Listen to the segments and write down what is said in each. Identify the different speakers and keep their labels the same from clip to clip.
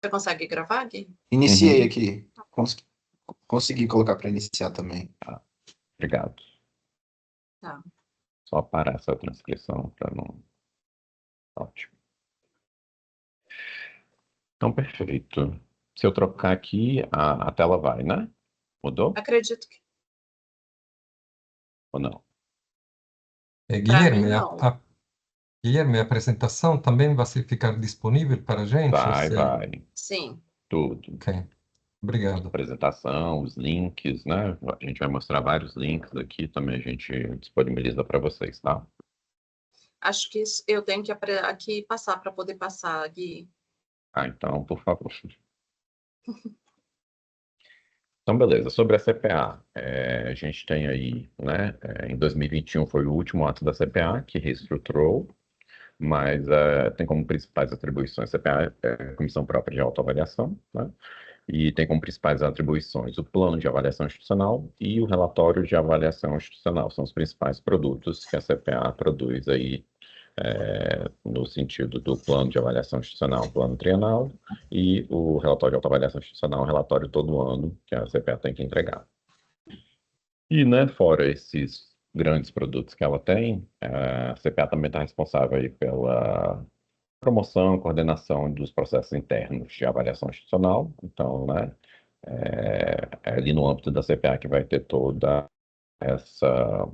Speaker 1: Você consegue gravar, Gui?
Speaker 2: Iniciei
Speaker 3: Uhum.
Speaker 2: aqui. Consegui colocar para iniciar também.
Speaker 3: Tá, obrigado.
Speaker 1: Tá.
Speaker 3: Só parar essa transcrição para não. Ótimo. Então, perfeito. Se eu trocar aqui, a tela vai, né? Mudou
Speaker 1: Acredito que
Speaker 3: ou não?
Speaker 1: para mim
Speaker 4: Guilherme,
Speaker 1: não.
Speaker 4: Guilherme, a apresentação também vai ficar disponível para a gente?
Speaker 3: Vai.
Speaker 1: Sim.
Speaker 3: Tudo.
Speaker 4: Ok, obrigado.
Speaker 3: Apresentação, os links, né? A gente vai mostrar vários links aqui, também a gente disponibiliza para vocês, tá?
Speaker 1: Acho que eu tenho que aqui passar para poder passar, Gui.
Speaker 3: Então, por favor. Então, beleza. Sobre a CPA, a gente tem aí, né? Em 2021 foi o último ato da CPA que reestruturou, mas tem como principais atribuições a CPA Comissão Própria de Autoavaliação, né? E tem como principais atribuições o plano de avaliação institucional e o relatório de avaliação institucional. São os principais produtos que a CPA produz aí, no sentido do plano de avaliação institucional, plano trienal, e o relatório de autoavaliação institucional, relatório todo ano que a CPA tem que entregar. E, né, fora esses grandes produtos que ela tem, a CPA também está responsável aí pela promoção e coordenação dos processos internos de avaliação institucional. Então, né, é ali no âmbito da CPA que vai ter toda essa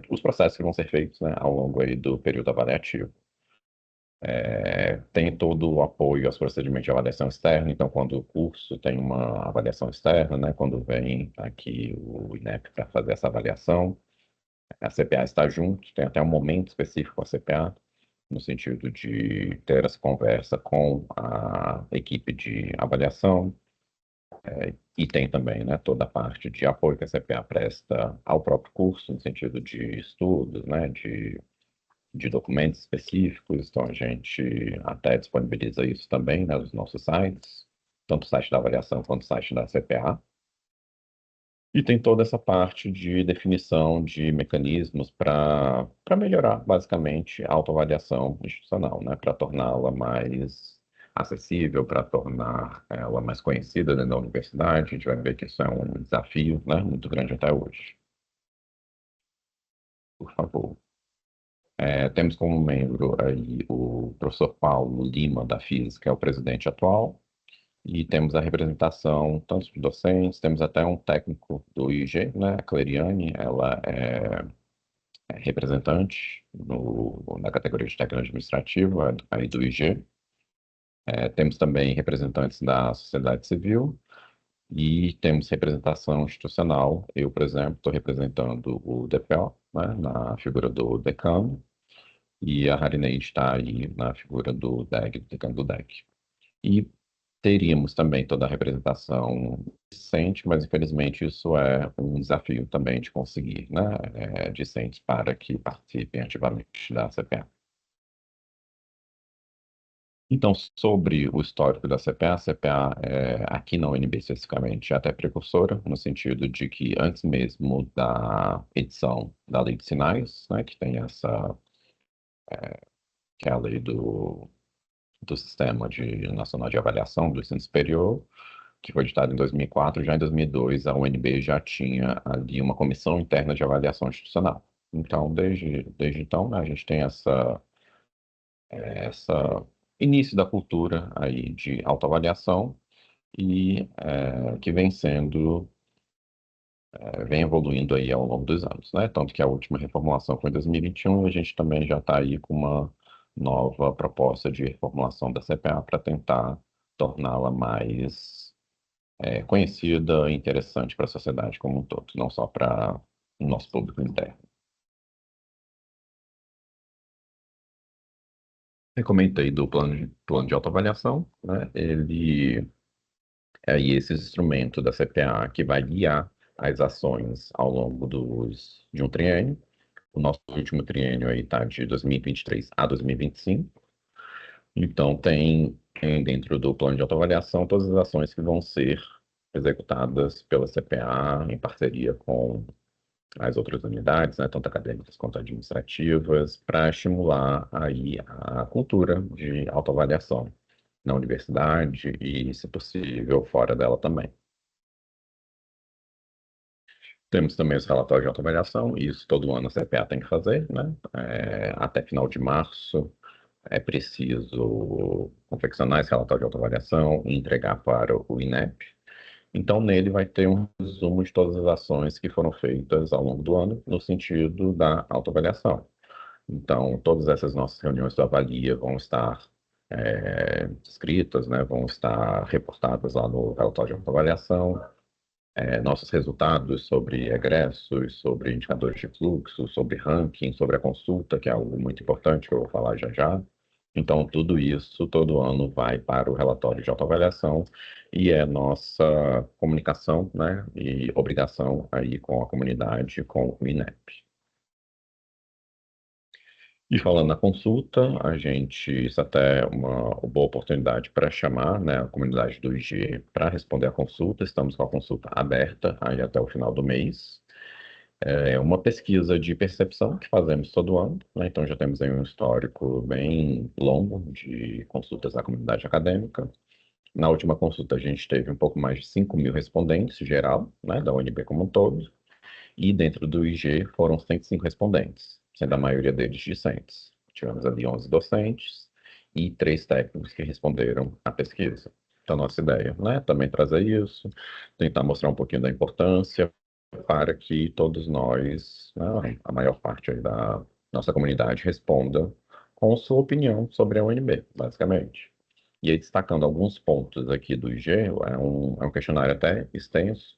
Speaker 3: os processos que vão ser feitos, né, ao longo aí do período avaliativo. Tem todo o apoio aos procedimentos de avaliação externa, então quando o curso tem uma avaliação externa, né, quando vem aqui o INEP para fazer essa avaliação, a CPA está junto, tem até um momento específico com a CPA, no sentido de ter essa conversa com a equipe de avaliação, e tem também, né, toda a parte de apoio que a CPA presta ao próprio curso, no sentido de estudos, né, de documentos específicos, então a gente até disponibiliza isso também, né, nos nossos sites, tanto o site da avaliação quanto o site da CPA. E tem toda essa parte de definição de mecanismos para melhorar, basicamente, a autoavaliação institucional, né? Para torná-la mais acessível, para tornar ela mais conhecida dentro da universidade. A gente vai ver que isso é um desafio, né? Muito grande até hoje. Por favor. Temos como membro aí o professor Paulo Lima, da Física, que é o presidente atual. E temos a representação tanto de docentes, temos até um técnico do IG, né, a Cleriane, ela é representante na categoria de técnico administrativo aí do IG. Temos também representantes da sociedade civil e temos representação institucional. Eu, por exemplo, estou representando o DPO, né, na figura do decano, e a Harineide está aí na figura do DEG, do decano do DEG. E teríamos também toda a representação discente, mas infelizmente isso é um desafio também de conseguir, né, discentes para que participem ativamente da CPA. Então, sobre o histórico da CPA, a CPA, aqui na UNB especificamente, é até precursora, no sentido de que antes mesmo da edição da Lei de Sinais, né, que tem essa, que é a lei do Sistema Nacional de Avaliação do Ensino Superior, que foi editado em 2004, já em 2002 a UNB já tinha ali uma comissão interna de avaliação institucional. Então, desde então, né, a gente tem essa início da cultura aí de autoavaliação e que vem sendo, vem evoluindo aí ao longo dos anos, né? Tanto que a última reformulação foi em 2021 e a gente também já está aí com uma nova proposta de reformulação da CPA para tentar torná-la mais conhecida e interessante para a sociedade como um todo, não só para o nosso público interno. Eu comentei do plano de autoavaliação, né? Ele é aí esse instrumento da CPA que vai guiar as ações ao longo de um triênio. O nosso último triênio aí está de 2023 a 2025. Então, tem dentro do plano de autoavaliação todas as ações que vão ser executadas pela CPA em parceria com as outras unidades, né, tanto acadêmicas quanto administrativas, para estimular aí a cultura de autoavaliação na universidade e, se possível, fora dela também. Temos também os relatórios de autoavaliação, e isso todo ano a CPA tem que fazer, né? Até final de março é preciso confeccionar esse relatório de autoavaliação e entregar para o INEP. Então, nele vai ter um resumo de todas as ações que foram feitas ao longo do ano, no sentido da autoavaliação. Então, todas essas nossas reuniões do Avalia vão estar escritas, né? Vão estar reportadas lá no relatório de autoavaliação. Nossos resultados sobre egressos, sobre indicadores de fluxo, sobre ranking, sobre a consulta, que é algo muito importante que eu vou falar já já. Então, tudo isso, todo ano, vai para o relatório de autoavaliação e é nossa comunicação, né, e obrigação aí com a comunidade, com o INEP. E falando na consulta, isso até é uma boa oportunidade para chamar, né, a comunidade do IG para responder a consulta. Estamos com a consulta aberta aí até o final do mês. É uma pesquisa de percepção que fazemos todo ano, né? Então já temos aí um histórico bem longo de consultas da comunidade acadêmica. Na última consulta a gente teve um pouco mais de 5.000 respondentes, geral, né, da UNB como um todo. E dentro do IG foram 105 respondentes, sendo a maioria deles discentes. Tivemos ali 11 docentes e 3 técnicos que responderam à pesquisa. Então, nossa ideia, né, também trazer isso, tentar mostrar um pouquinho da importância para que todos nós, né, a maior parte aí da nossa comunidade, responda com sua opinião sobre a UNB, basicamente. E aí, destacando alguns pontos aqui do IG, é um questionário até extenso,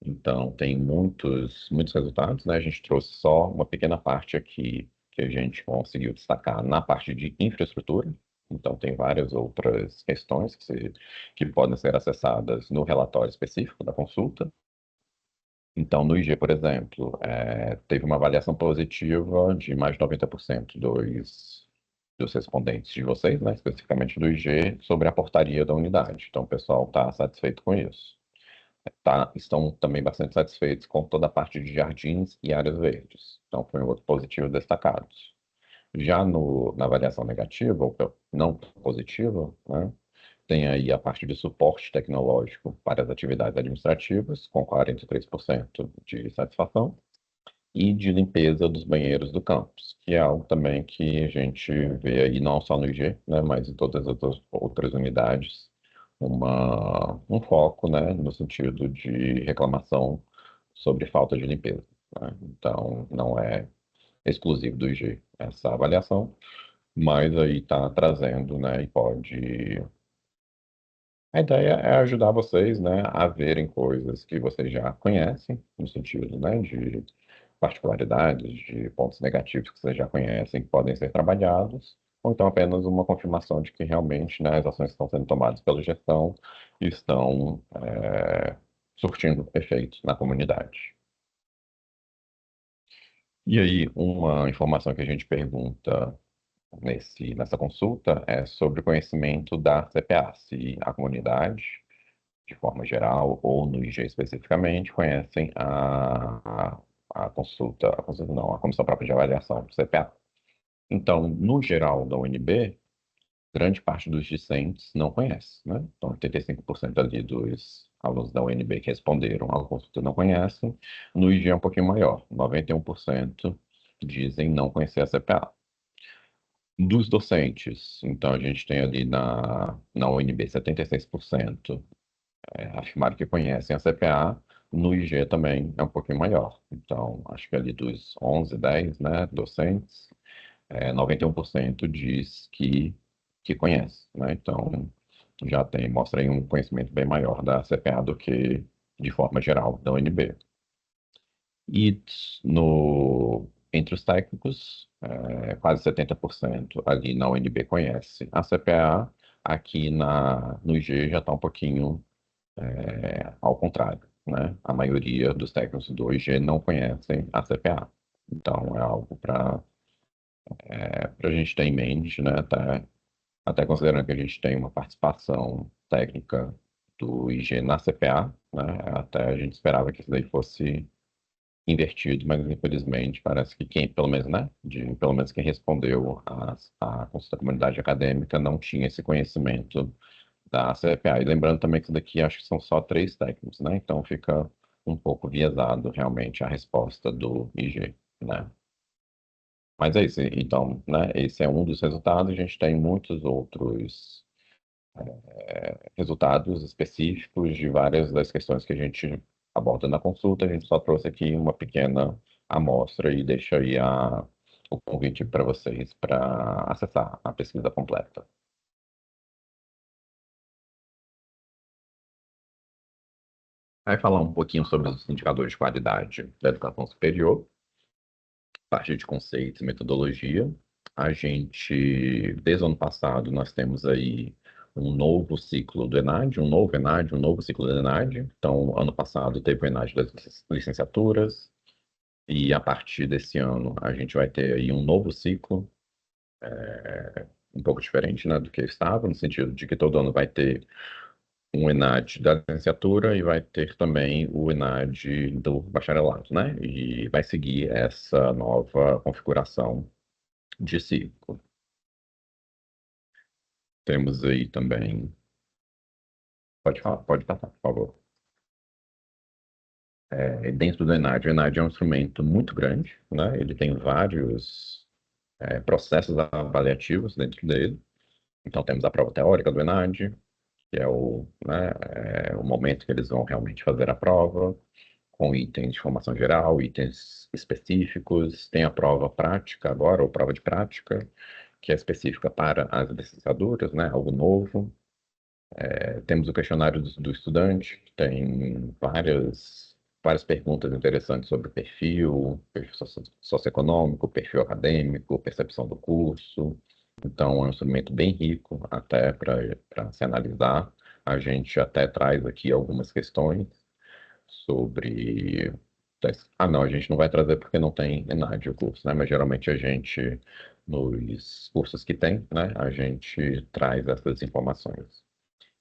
Speaker 3: então, tem muitos resultados, né? A gente trouxe só uma pequena parte aqui que a gente conseguiu destacar na parte de infraestrutura. Então, tem várias outras questões que podem ser acessadas no relatório específico da consulta. Então, no IG, por exemplo, teve uma avaliação positiva de mais de 90% dos respondentes de vocês, né? Especificamente do IG, sobre a portaria da unidade. Então, o pessoal está satisfeito com isso. Estão também bastante satisfeitos com toda a parte de jardins e áreas verdes. Então, foi um outro positivo destacado. Já na avaliação negativa, ou não positiva, né, tem aí a parte de suporte tecnológico para as atividades administrativas, com 43% de satisfação, e de limpeza dos banheiros do campus, que é algo também que a gente vê aí não só no IG, né, mas em todas as outras unidades, um foco, né, no sentido de reclamação sobre falta de limpeza, né? Então, não é exclusivo do IG essa avaliação, mas aí está trazendo, né, e pode... A ideia é ajudar vocês, né, a verem coisas que vocês já conhecem, no sentido, né, de particularidades, de pontos negativos que vocês já conhecem, que podem ser trabalhados, ou então apenas uma confirmação de que realmente, né, as ações que estão sendo tomadas pela gestão estão surtindo efeito na comunidade. E aí, uma informação que a gente pergunta nessa consulta é sobre o conhecimento da CPA, se a comunidade, de forma geral, ou no IG especificamente, conhecem a consulta não, a Comissão Própria de Avaliação do CPA. Então, no geral da UNB, grande parte dos discentes não conhece, né? Então, 85% ali dos alunos da UNB que responderam à consulta não conhecem. No IG é um pouquinho maior, 91% dizem não conhecer a CPA. Dos docentes, então a gente tem ali na UNB 76% afirmaram que conhecem a CPA, no IG também é um pouquinho maior. Então, acho que ali dos 11, 10, né, docentes, 91% diz que conhece, né? Então, mostra aí um conhecimento bem maior da CPA do que, de forma geral, da UNB. E entre os técnicos, quase 70% ali na UNB conhece a CPA, aqui no IG já está um pouquinho ao contrário, né? A maioria dos técnicos do IG não conhecem a CPA. Então, é algo para a gente ter em mente, né? Até considerando que a gente tem uma participação técnica do IG na CPA, né? Até a gente esperava que isso daí fosse invertido, mas infelizmente parece que quem, pelo menos, né, pelo menos quem respondeu à consulta da comunidade acadêmica não tinha esse conhecimento da CFA. E lembrando também que isso daqui acho que são só 3 técnicos, né? Então fica um pouco viesado realmente a resposta do IG, né? Mas é isso. Então, né, esse é um dos resultados. A gente tem muitos outros resultados específicos de várias das questões que a gente aborda na consulta. A gente só trouxe aqui uma pequena amostra e deixa aí o convite para vocês para acessar a pesquisa completa. Vai falar um pouquinho sobre os indicadores de qualidade da educação superior, a partir de conceitos e metodologia. A gente, desde o ano passado, nós temos aí um novo ciclo do ENAD, um novo ENAD, um novo ciclo do ENAD. Então, ano passado teve o ENAD das licenciaturas, e a partir desse ano a gente vai ter aí um novo ciclo, um pouco diferente, né, do que estava, no sentido de que todo ano vai ter um ENAD da licenciatura e vai ter também o ENAD do bacharelado, né? E vai seguir essa nova configuração de ciclo. Temos aí também. Pode falar, pode passar, por favor. Dentro do ENAD, o ENAD é um instrumento muito grande, né? Ele tem vários processos avaliativos dentro dele. Então, temos a prova teórica do ENAD, que é o momento que eles vão realmente fazer a prova, com itens de formação geral, itens específicos. Tem a prova prática agora, ou prova de prática, que é específica para as licenciaturas, né? Algo novo. Temos o questionário do estudante, que tem várias perguntas interessantes sobre perfil socioeconômico, perfil acadêmico, percepção do curso. Então, é um instrumento bem rico até para se analisar. A gente até traz aqui algumas questões sobre. Ah, não, a gente não vai trazer porque não tem ENAD o curso, né? Mas geralmente a gente, nos cursos que tem, né, a gente traz essas informações.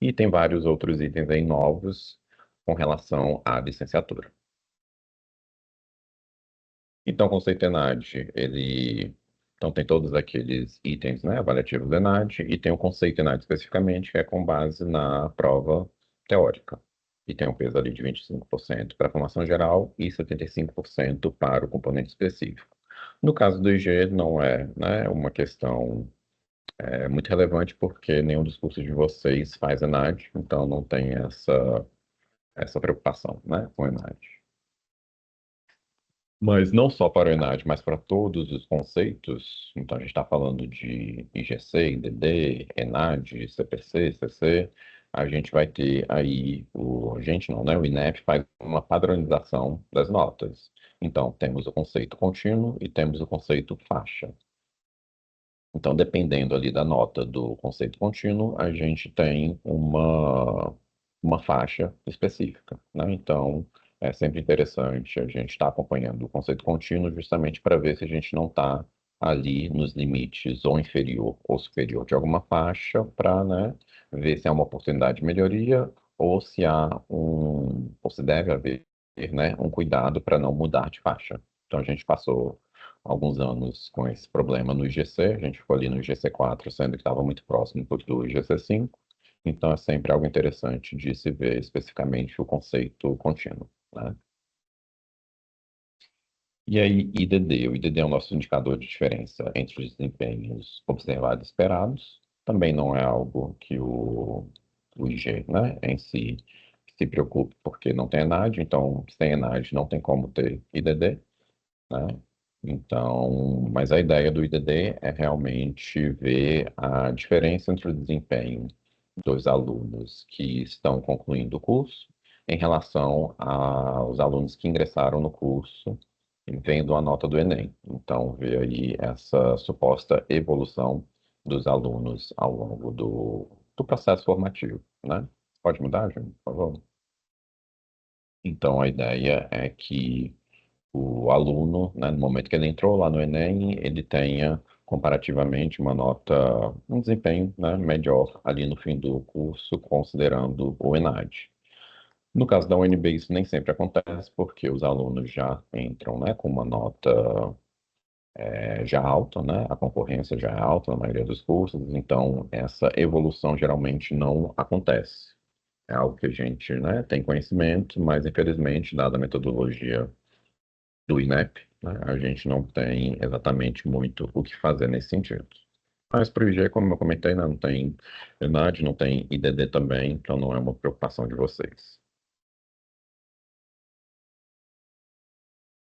Speaker 3: E tem vários outros itens aí novos com relação à licenciatura. Então, o conceito ENAD, ele então tem todos aqueles itens, né, avaliativos do ENAD, e tem o conceito ENAD especificamente, que é com base na prova teórica. E tem um peso ali de 25% para a formação geral e 75% para o componente específico. No caso do IG, não é, né, uma questão muito relevante, porque nenhum dos cursos de vocês faz ENAD, então não tem essa preocupação, né, com ENAD. Mas não só para o ENAD, mas para todos os conceitos. Então, a gente está falando de IGC, IDD, ENAD, CPC, CC. A gente vai ter aí, a gente não, né? O INEP faz uma padronização das notas. Então, temos o conceito contínuo e temos o conceito faixa. Então, dependendo ali da nota do conceito contínuo, a gente tem uma faixa específica, né? Então, é sempre interessante a gente estar acompanhando o conceito contínuo justamente para ver se a gente não está ali nos limites ou inferior ou superior de alguma faixa para, né, ver se há uma oportunidade de melhoria ou se ou se deve haver, né, um cuidado para não mudar de faixa. Então, a gente passou alguns anos com esse problema no IGC, a gente ficou ali no IGC4, sendo que estava muito próximo do IGC5, então é sempre algo interessante de se ver especificamente o conceito contínuo, né? E aí, IDD. O IDD é o nosso indicador de diferença entre os desempenhos observados e esperados. Também não é algo que o IG, né, em si se preocupe, porque não tem ENAD, então sem ENAD não tem como ter IDD, né? Então, mas a ideia do IDD é realmente ver a diferença entre o desempenho dos alunos que estão concluindo o curso em relação aos alunos que ingressaram no curso vendo a nota do Enem. Então, ver aí essa suposta evolução dos alunos ao longo do processo formativo, né? Pode mudar, Júnior, por favor? Então, a ideia é que o aluno, né, no momento que ele entrou lá no Enem, ele tenha comparativamente uma nota, um desempenho, né, melhor ali no fim do curso, considerando o ENAD. No caso da UNB, isso nem sempre acontece, porque os alunos já entram, né, com uma nota já alta, né? A concorrência já é alta na maioria dos cursos, então essa evolução geralmente não acontece. É algo que a gente, né, tem conhecimento, mas infelizmente, dada a metodologia do INEP, né, a gente não tem exatamente muito o que fazer nesse sentido. Mas para o IG, como eu comentei, né, não tem ENAD, não tem IDD também, então não é uma preocupação de vocês.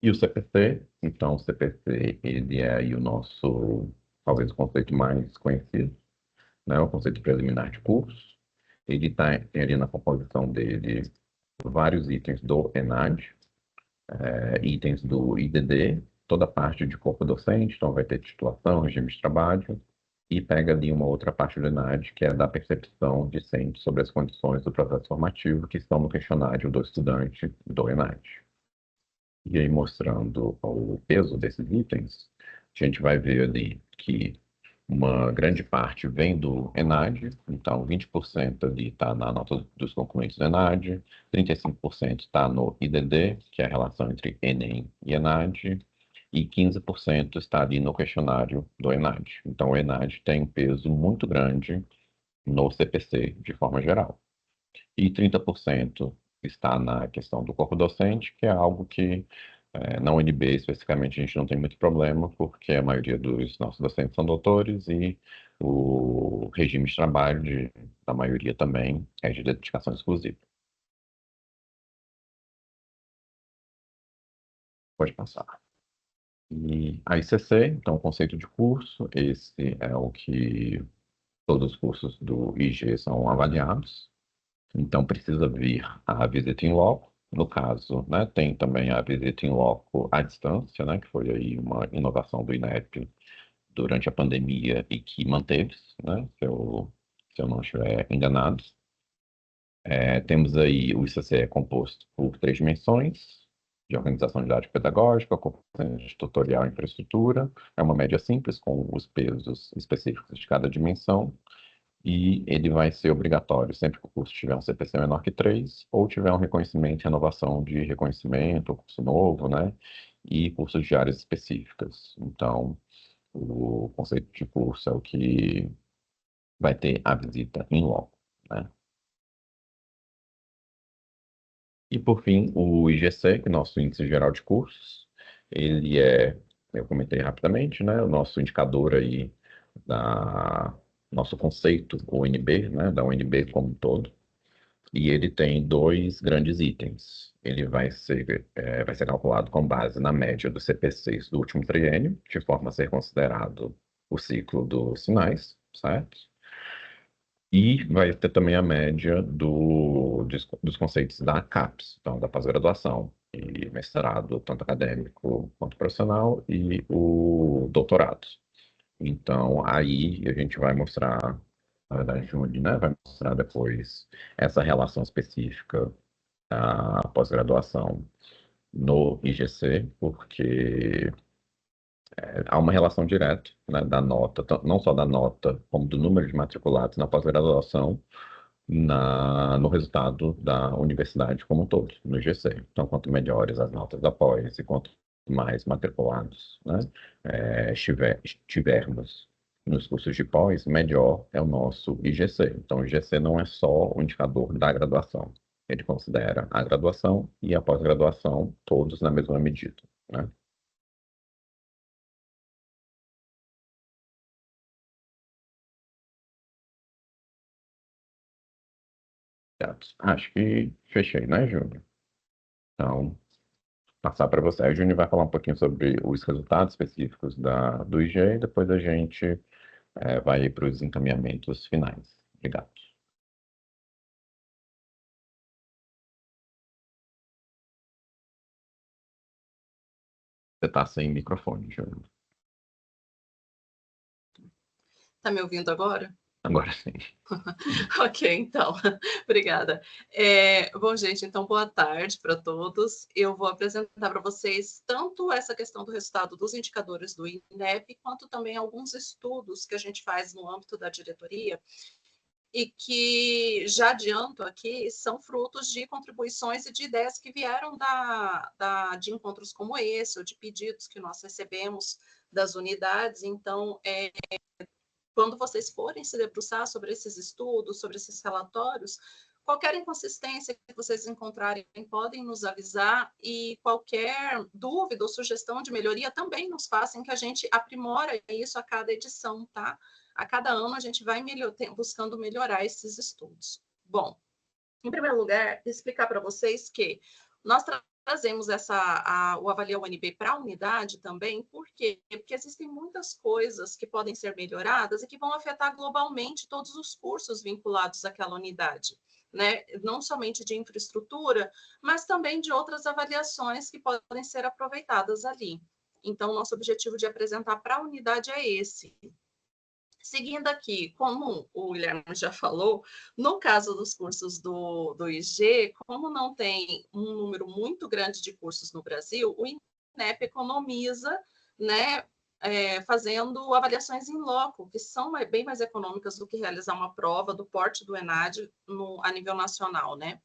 Speaker 3: E o CPC, então o CPC, ele é aí o nosso, talvez o conceito mais conhecido, né, o conceito preliminar de curso. Ele tem ali na composição dele vários itens do ENAD, itens do IDD, toda a parte de corpo docente, então vai ter titulação, regime de trabalho, e pega ali uma outra parte do ENAD, que é da percepção discente sobre as condições do processo formativo que estão no questionário do estudante do ENAD. E aí, mostrando o peso desses itens, a gente vai ver ali que uma grande parte vem do ENAD, então 20% ali está na nota dos concluintes do ENAD, 35% está no IDD, que é a relação entre Enem e ENAD, e 15% está ali no questionário do ENAD. Então, o ENAD tem um peso muito grande no CPC, de forma geral. E 30% está na questão do corpo docente, que é algo que na UNB, especificamente, a gente não tem muito problema, porque a maioria dos nossos docentes são doutores e o regime de trabalho da maioria também é de dedicação exclusiva. Pode passar. E a ICC, então, o conceito de curso, esse é o que todos os cursos do IG são avaliados. Então, precisa vir a visita em loco. No caso, né, tem também a visita em loco à distância, né, que foi aí uma inovação do INEP durante a pandemia e que manteve-se, né, se eu não estiver enganado. Temos aí o ICC é composto por 3 dimensões, de organização didática pedagógica, competência tutorial e infraestrutura. É uma média simples, com os pesos específicos de cada dimensão. E ele vai ser obrigatório sempre que o curso tiver um CPC menor que 3, ou tiver um reconhecimento, renovação de reconhecimento, curso novo, né? E cursos de áreas específicas. Então, o conceito de curso é o que vai ter a visita em loco, né? E, por fim, o IGC, que é o nosso Índice Geral de Cursos, ele eu comentei rapidamente, né? O nosso indicador aí da nosso conceito UNB, né? Da UNB como um todo. E ele tem 2 grandes itens. Ele vai ser calculado com base na média dos CPCs do último triênio, de forma a ser considerado o ciclo dos sinais, certo? E vai ter também a média dos conceitos da CAPES, então da pós-graduação, e mestrado, tanto acadêmico quanto profissional, e o doutorado. Então, aí a gente vai mostrar, na verdade, Júnior, né, vai mostrar depois essa relação específica da pós-graduação no IGC, porque há uma relação direta, né, da nota, não só da nota, como do número de matriculados na pós-graduação, no resultado da universidade como um todo, no IGC. Então, quanto melhores as notas da pós e quanto mais matriculados, né, tivermos nos cursos de pós, melhor é o nosso IGC. Então, o IGC não é só o indicador da graduação. Ele considera a graduação e a pós-graduação todos na mesma medida, né? Certo. Acho que fechei, né, Júnior? Então, passar para você. Aí o Júnior vai falar um pouquinho sobre os resultados específicos do IG e depois a gente vai para os encaminhamentos finais. Obrigado. Você está sem microfone, Júnior.
Speaker 1: Tá me ouvindo agora?
Speaker 3: Agora sim.
Speaker 1: Ok, então, obrigada. Bom, gente, então boa tarde para todos. Eu vou apresentar para vocês tanto essa questão do resultado dos indicadores do INEP, quanto também alguns estudos que a gente faz no âmbito da diretoria e que, já adianto aqui, são frutos de contribuições e de ideias que vieram de encontros como esse, ou de pedidos que nós recebemos das unidades. Então, quando vocês forem se debruçar sobre esses estudos, sobre esses relatórios, qualquer inconsistência que vocês encontrarem, podem nos avisar, e qualquer dúvida ou sugestão de melhoria também nos façam, que a gente aprimora isso a cada edição, tá? A cada ano a gente vai buscando melhorar esses estudos. Bom, em primeiro lugar, explicar para vocês que nós trazemos o Avalia UNB para a unidade também. Por quê? Porque existem muitas coisas que podem ser melhoradas e que vão afetar globalmente todos os cursos vinculados àquela unidade, né? Não somente de infraestrutura, mas também de outras avaliações que podem ser aproveitadas ali. Então, nosso objetivo de apresentar para a unidade é esse. Seguindo aqui, como o Guilherme já falou, no caso dos cursos do IG, como não tem um número muito grande de cursos no Brasil, o INEP economiza, né, fazendo avaliações em loco, que são bem mais econômicas do que realizar uma prova do porte do ENAD a nível nacional, né?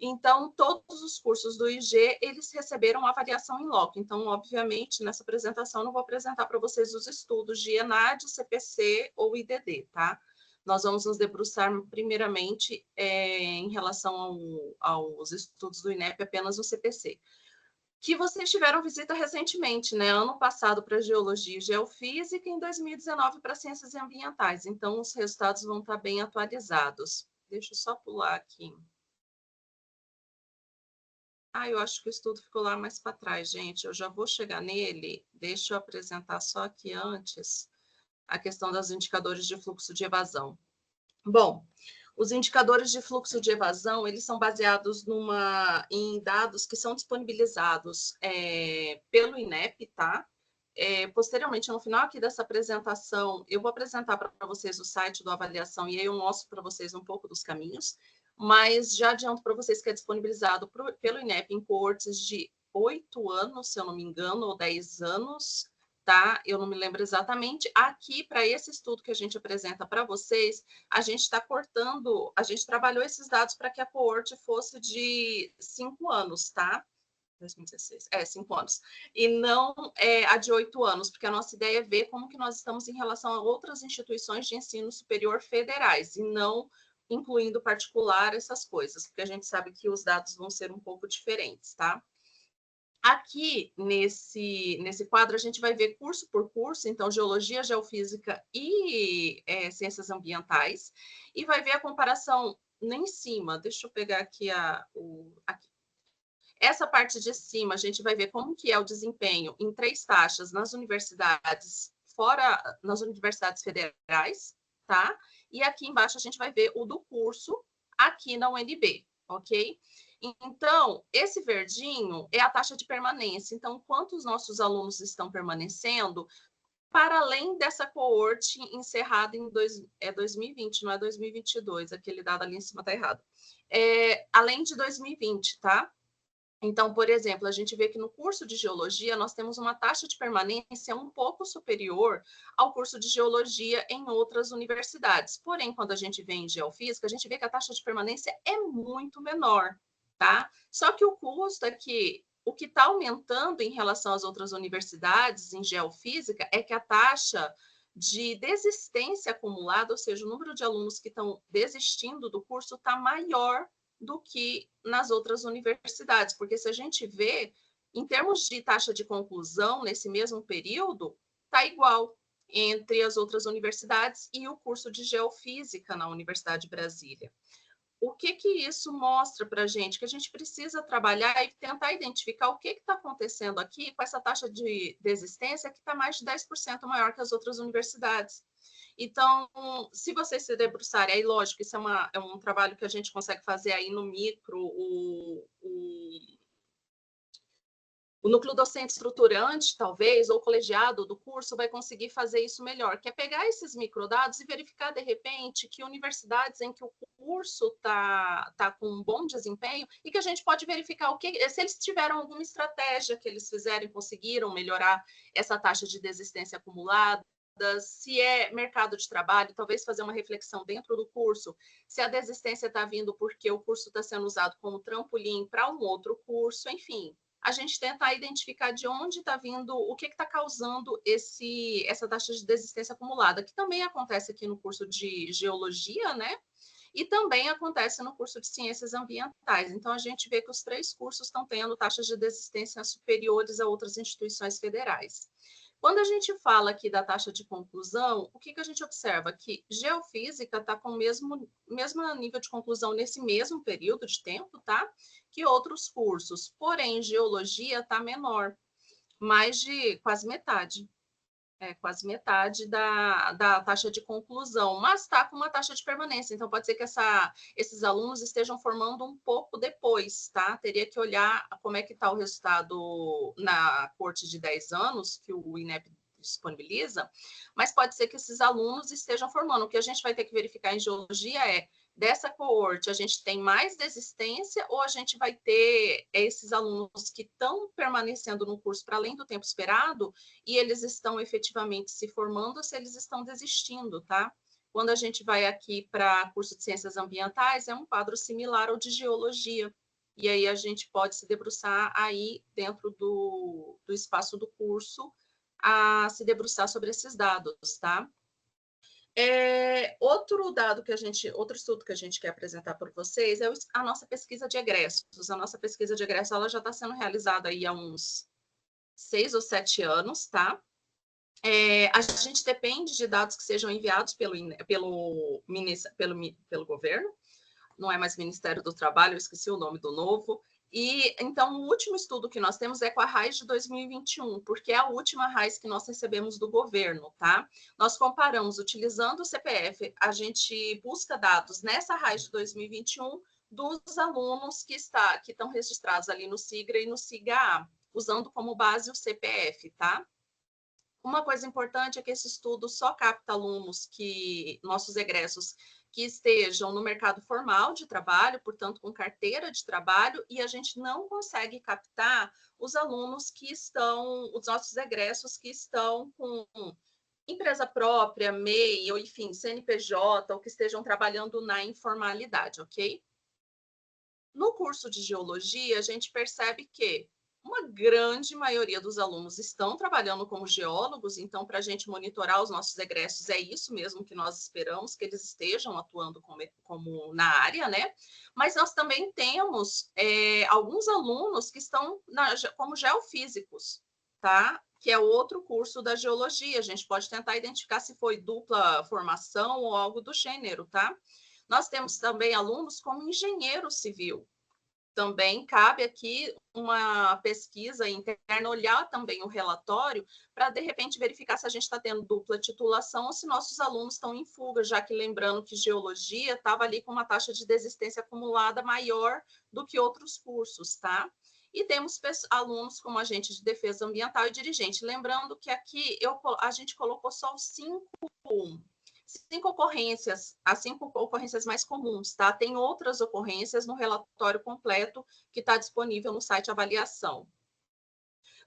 Speaker 1: Então, todos os cursos do IG, eles receberam avaliação em loco. Então, obviamente, nessa apresentação, eu não vou apresentar para vocês os estudos de ENAD, CPC ou IDD, tá? Nós vamos nos debruçar, primeiramente, em relação aos estudos do INEP, apenas no CPC. Que vocês tiveram visita recentemente, né? Ano passado para Geologia e Geofísica, e em 2019 para Ciências Ambientais. Então, os resultados vão estar bem atualizados. Deixa eu só pular aqui. Eu acho que o estudo ficou lá mais para trás, gente. Eu já vou chegar nele. Deixa eu apresentar só aqui antes a questão dos indicadores de fluxo de evasão. Bom, os indicadores de fluxo de evasão, eles são baseados em dados que são disponibilizados pelo INEP, tá? Posteriormente, no final aqui dessa apresentação, eu vou apresentar para vocês o site do Avaliação, e aí eu mostro para vocês um pouco dos caminhos, mas já adianto para vocês que é disponibilizado pelo INEP em coortes de 8 anos, se eu não me engano, ou 10 anos, tá? Eu não me lembro exatamente. Aqui, para esse estudo que a gente apresenta para vocês, a gente está cortando, a gente trabalhou esses dados para que a coorte fosse de 5 anos, tá? 2016, 5 anos, e não a de 8 anos, porque a nossa ideia é ver como que nós estamos em relação a outras instituições de ensino superior federais, e não incluindo particular, essas coisas, porque a gente sabe que os dados vão ser um pouco diferentes, tá? Aqui, nesse quadro, a gente vai ver curso por curso, então, Geologia, Geofísica e Ciências Ambientais, e vai ver a comparação em cima. Deixa eu pegar aqui aqui. Essa parte de cima, a gente vai ver como que é o desempenho em 3 taxas nas universidades, nas universidades federais, tá? E aqui embaixo a gente vai ver o do curso aqui na UNB, ok? Então, esse verdinho é a taxa de permanência. Então, quantos nossos alunos estão permanecendo para além dessa coorte encerrada em 2020, não é 2022, aquele dado ali em cima está errado. Além de 2020, tá? Então, por exemplo, a gente vê que no curso de Geologia nós temos uma taxa de permanência um pouco superior ao curso de Geologia em outras universidades. Porém, quando a gente vê em Geofísica, a gente vê que a taxa de permanência é muito menor, tá? Só que o custo é que o que está aumentando em relação às outras universidades em Geofísica é que a taxa de desistência acumulada, ou seja, o número de alunos que estão desistindo do curso está maior do que nas outras universidades, porque se a gente vê, em termos de taxa de conclusão, nesse mesmo período, está igual entre as outras universidades e o curso de Geofísica na Universidade de Brasília. O que isso mostra para a gente? Que a gente precisa trabalhar e tentar identificar o que está acontecendo aqui com essa taxa de desistência que está mais de 10% maior que as outras universidades. Então, se vocês se debruçarem, aí lógico, isso é um trabalho que a gente consegue fazer aí no micro, o núcleo docente estruturante, talvez, ou o colegiado do curso vai conseguir fazer isso melhor, que é pegar esses microdados e verificar, de repente, que universidades em que o curso tá com um bom desempenho, e que a gente pode verificar se eles tiveram alguma estratégia que eles fizeram e conseguiram melhorar essa taxa de desistência acumulada, se é mercado de trabalho, talvez fazer uma reflexão dentro do curso, se a desistência está vindo porque o curso está sendo usado como trampolim para um outro curso, enfim, a gente tentar identificar de onde está vindo, o que está causando essa taxa de desistência acumulada, que também acontece aqui no curso de geologia, né? E também acontece no curso de ciências ambientais. Então, a gente vê que os 3 cursos estão tendo taxas de desistência superiores a outras instituições federais. Quando a gente fala aqui da taxa de conclusão, o que a gente observa? Que geofísica está com o mesmo nível de conclusão nesse mesmo período de tempo, tá? Que outros cursos. Porém, geologia está menor, mais de quase metade. Quase metade da taxa de conclusão, mas está com uma taxa de permanência. Então, pode ser que esses alunos estejam formando um pouco depois, tá? Teria que olhar como é que está o resultado na corte de 10 anos, que o INEP disponibiliza, mas pode ser que esses alunos estejam formando. O que a gente vai ter que verificar em geologia é, dessa coorte, a gente tem mais desistência ou a gente vai ter esses alunos que estão permanecendo no curso para além do tempo esperado e eles estão efetivamente se formando ou se eles estão desistindo, tá? Quando a gente vai aqui para curso de ciências ambientais, é um quadro similar ao de geologia. E aí a gente pode se debruçar aí dentro do espaço do curso a se debruçar sobre esses dados, tá? Outro estudo que a gente quer apresentar para vocês é a nossa pesquisa de egressos. A nossa pesquisa de egressos ela já está sendo realizada aí há uns 6 ou 7 anos, tá? A gente depende de dados que sejam enviados pelo governo, não é mais Ministério do Trabalho, eu esqueci o nome do novo. E então o último estudo que nós temos é com a RAIS de 2021, porque é a última RAIS que nós recebemos do governo, tá? Nós comparamos utilizando o CPF, a gente busca dados nessa RAIS de 2021 dos alunos que estão registrados ali no SIGRA e no SIGA, usando como base o CPF, tá? Uma coisa importante é que esse estudo só capta alunos nossos egressos que estejam no mercado formal de trabalho, portanto, com carteira de trabalho, e a gente não consegue captar os alunos os nossos egressos que estão com empresa própria, MEI, ou enfim, CNPJ, ou que estejam trabalhando na informalidade, ok? No curso de geologia, a gente percebe que uma grande maioria dos alunos estão trabalhando como geólogos, então, para a gente monitorar os nossos egressos, é isso mesmo que nós esperamos, que eles estejam atuando como na área, né? Mas nós também temos alguns alunos que estão como geofísicos, tá? Que é outro curso da geologia. A gente pode tentar identificar se foi dupla formação ou algo do gênero, tá? Nós temos também alunos como engenheiro civil. Também cabe aqui uma pesquisa interna, olhar também o relatório, para, de repente, verificar se a gente está tendo dupla titulação ou se nossos alunos estão em fuga, já que lembrando que geologia estava ali com uma taxa de desistência acumulada maior do que outros cursos, tá? E temos alunos como agente de defesa ambiental e dirigente. Lembrando que aqui a gente colocou só os 5 ocorrências, as 5 ocorrências mais comuns, tá? Tem outras ocorrências no relatório completo que está disponível no site Avaliação.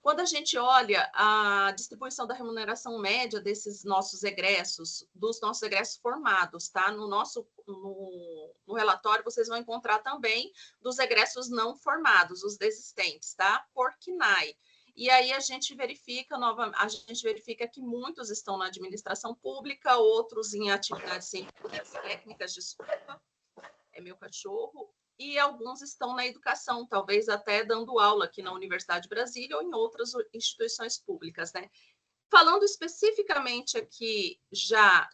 Speaker 1: Quando a gente olha a distribuição da remuneração média dos nossos egressos formados, tá? No relatório vocês vão encontrar também dos egressos não formados, os desistentes, tá? Por CNAE. E aí a gente verifica que muitos estão na administração pública, outros em atividades científicas técnicas, desculpa, é meu cachorro, e alguns estão na educação, talvez até dando aula aqui na Universidade de Brasília ou em outras instituições públicas, né? Falando especificamente aqui já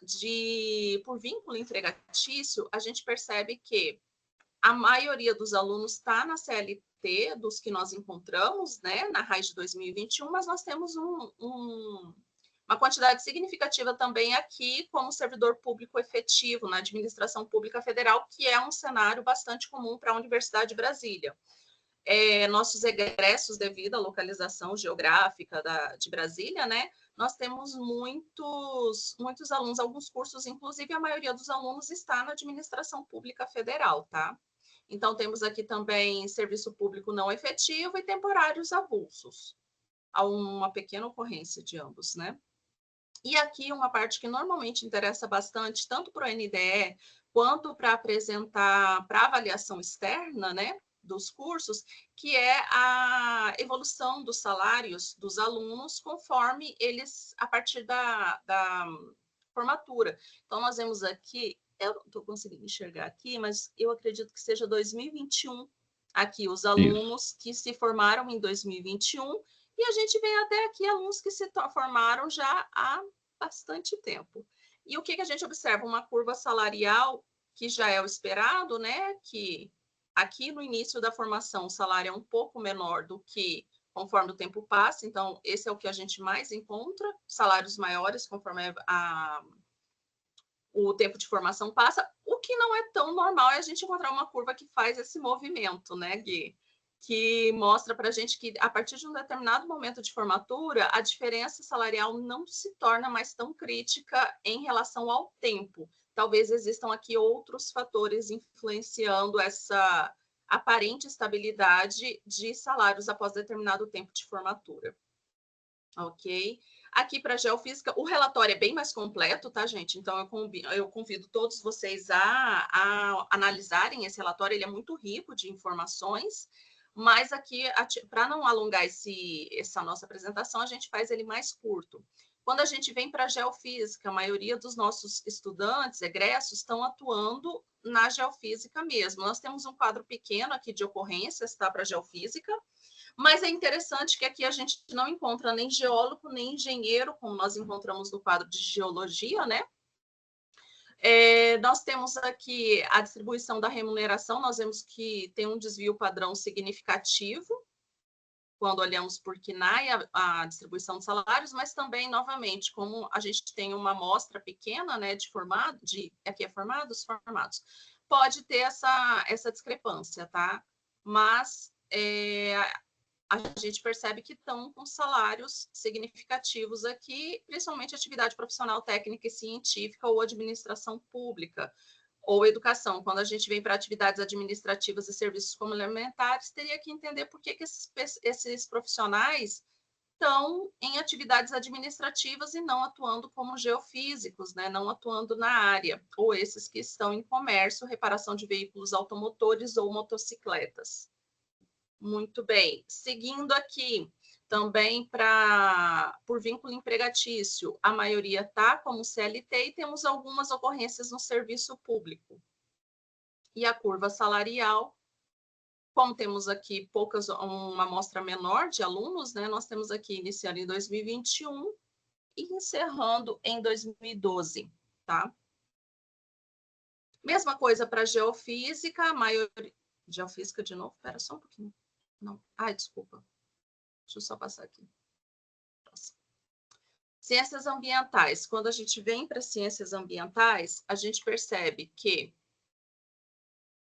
Speaker 1: por vínculo empregatício, a gente percebe que a maioria dos alunos está na CLT, dos que nós encontramos, né, na RAIS de 2021, mas nós temos uma quantidade significativa também aqui como servidor público efetivo na administração pública federal, que é um cenário bastante comum para a Universidade de Brasília. Nossos egressos, devido à localização geográfica de Brasília, né, nós temos muitos alunos, alguns cursos, inclusive a maioria dos alunos está na administração pública federal, tá? Então, temos aqui também serviço público não efetivo e temporários avulsos. Há uma pequena ocorrência de ambos, né? E aqui uma parte que normalmente interessa bastante, tanto para o NDE quanto para apresentar para avaliação externa, né, dos cursos, que é a evolução dos salários dos alunos conforme eles, a partir da formatura. Então, nós vemos aqui, eu não estou conseguindo enxergar aqui, mas eu acredito que seja 2021, aqui os alunos que se formaram em 2021, e a gente vem até aqui alunos que se formaram já há bastante tempo. E o que a gente observa? Uma curva salarial que já é o esperado, né? Que aqui no início da formação o salário é um pouco menor do que conforme o tempo passa, então esse é o que a gente mais encontra, salários maiores conforme o tempo de formação passa. O que não é tão normal é a gente encontrar uma curva que faz esse movimento, né, Gui? Que mostra para a gente que, a partir de um determinado momento de formatura, a diferença salarial não se torna mais tão crítica em relação ao tempo. Talvez existam aqui outros fatores influenciando essa aparente estabilidade de salários após determinado tempo de formatura. Ok? Aqui para a geofísica, o relatório é bem mais completo, tá, gente? Então, eu convido todos vocês a analisarem esse relatório, ele é muito rico de informações, mas aqui, para não alongar essa nossa apresentação, a gente faz ele mais curto. Quando a gente vem para a geofísica, a maioria dos nossos estudantes, egressos, estão atuando na geofísica mesmo. Nós temos um quadro pequeno aqui de ocorrências, tá, para a geofísica, mas é interessante que aqui a gente não encontra nem geólogo, nem engenheiro, como nós encontramos no quadro de geologia, né? Nós temos aqui a distribuição da remuneração, nós vemos que tem um desvio padrão significativo, quando olhamos por KNAI, a distribuição de salários, mas também, novamente, como a gente tem uma amostra pequena, né, aqui é formados, pode ter essa discrepância, tá? Mas a gente percebe que estão com salários significativos aqui, principalmente atividade profissional técnica e científica ou administração pública ou educação. Quando a gente vem para atividades administrativas e serviços complementares, teria que entender por que esses profissionais estão em atividades administrativas e não atuando como geofísicos, né? Não atuando na área, ou esses que estão em comércio, reparação de veículos automotores ou motocicletas. Muito bem. Seguindo aqui, também por vínculo empregatício, a maioria está como CLT e temos algumas ocorrências no serviço público. E a curva salarial, como temos aqui uma amostra menor de alunos, né? Nós temos aqui iniciando em 2021 e encerrando em 2012, tá? Mesma coisa para geofísica, a maioria... Geofísica de novo? Espera só um pouquinho. Não. Ai, desculpa. Deixa eu só passar aqui. Nossa. Ciências ambientais. Quando a gente vem para ciências ambientais, a gente percebe que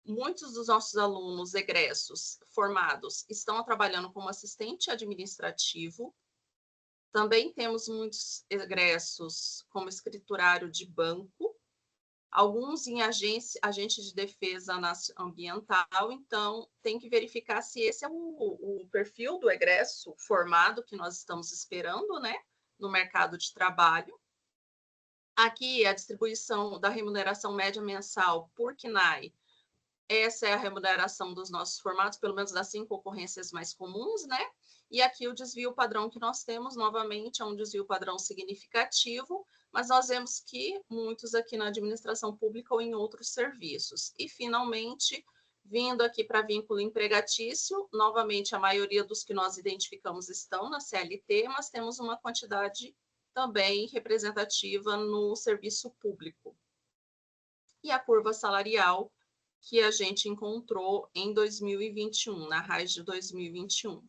Speaker 1: muitos dos nossos alunos egressos formados estão trabalhando como assistente administrativo. Também temos muitos egressos como escriturário de banco, alguns em agente de defesa ambiental, então tem que verificar se esse é o perfil do egresso formado que nós estamos esperando, né, no mercado de trabalho. Aqui a distribuição da remuneração média mensal por KNAI, essa é a remuneração dos nossos formados, pelo menos das 5 ocorrências mais comuns, né? E aqui o desvio padrão que nós temos, novamente, é um desvio padrão significativo, mas nós vemos que muitos aqui na administração pública ou em outros serviços. E, finalmente, vindo aqui para vínculo empregatício, novamente, a maioria dos que nós identificamos estão na CLT, mas temos uma quantidade também representativa no serviço público. E a curva salarial que a gente encontrou em 2021, na RAIS de 2021.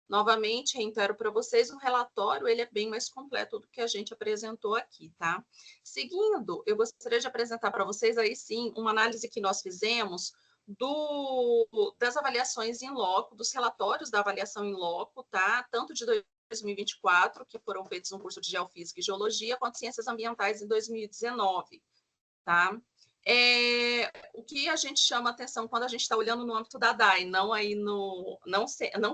Speaker 1: Novamente, reitero para vocês, o relatório ele é bem mais completo do que a gente apresentou aqui, tá? Seguindo, eu gostaria de apresentar para vocês aí sim uma análise que nós fizemos das avaliações em loco, dos relatórios da avaliação em loco, tá? Tanto de 2024, que foram feitos no curso de Geofísica e Geologia, quanto Ciências Ambientais em 2019, tá? O que a gente chama atenção quando a gente está olhando no âmbito da DAI, não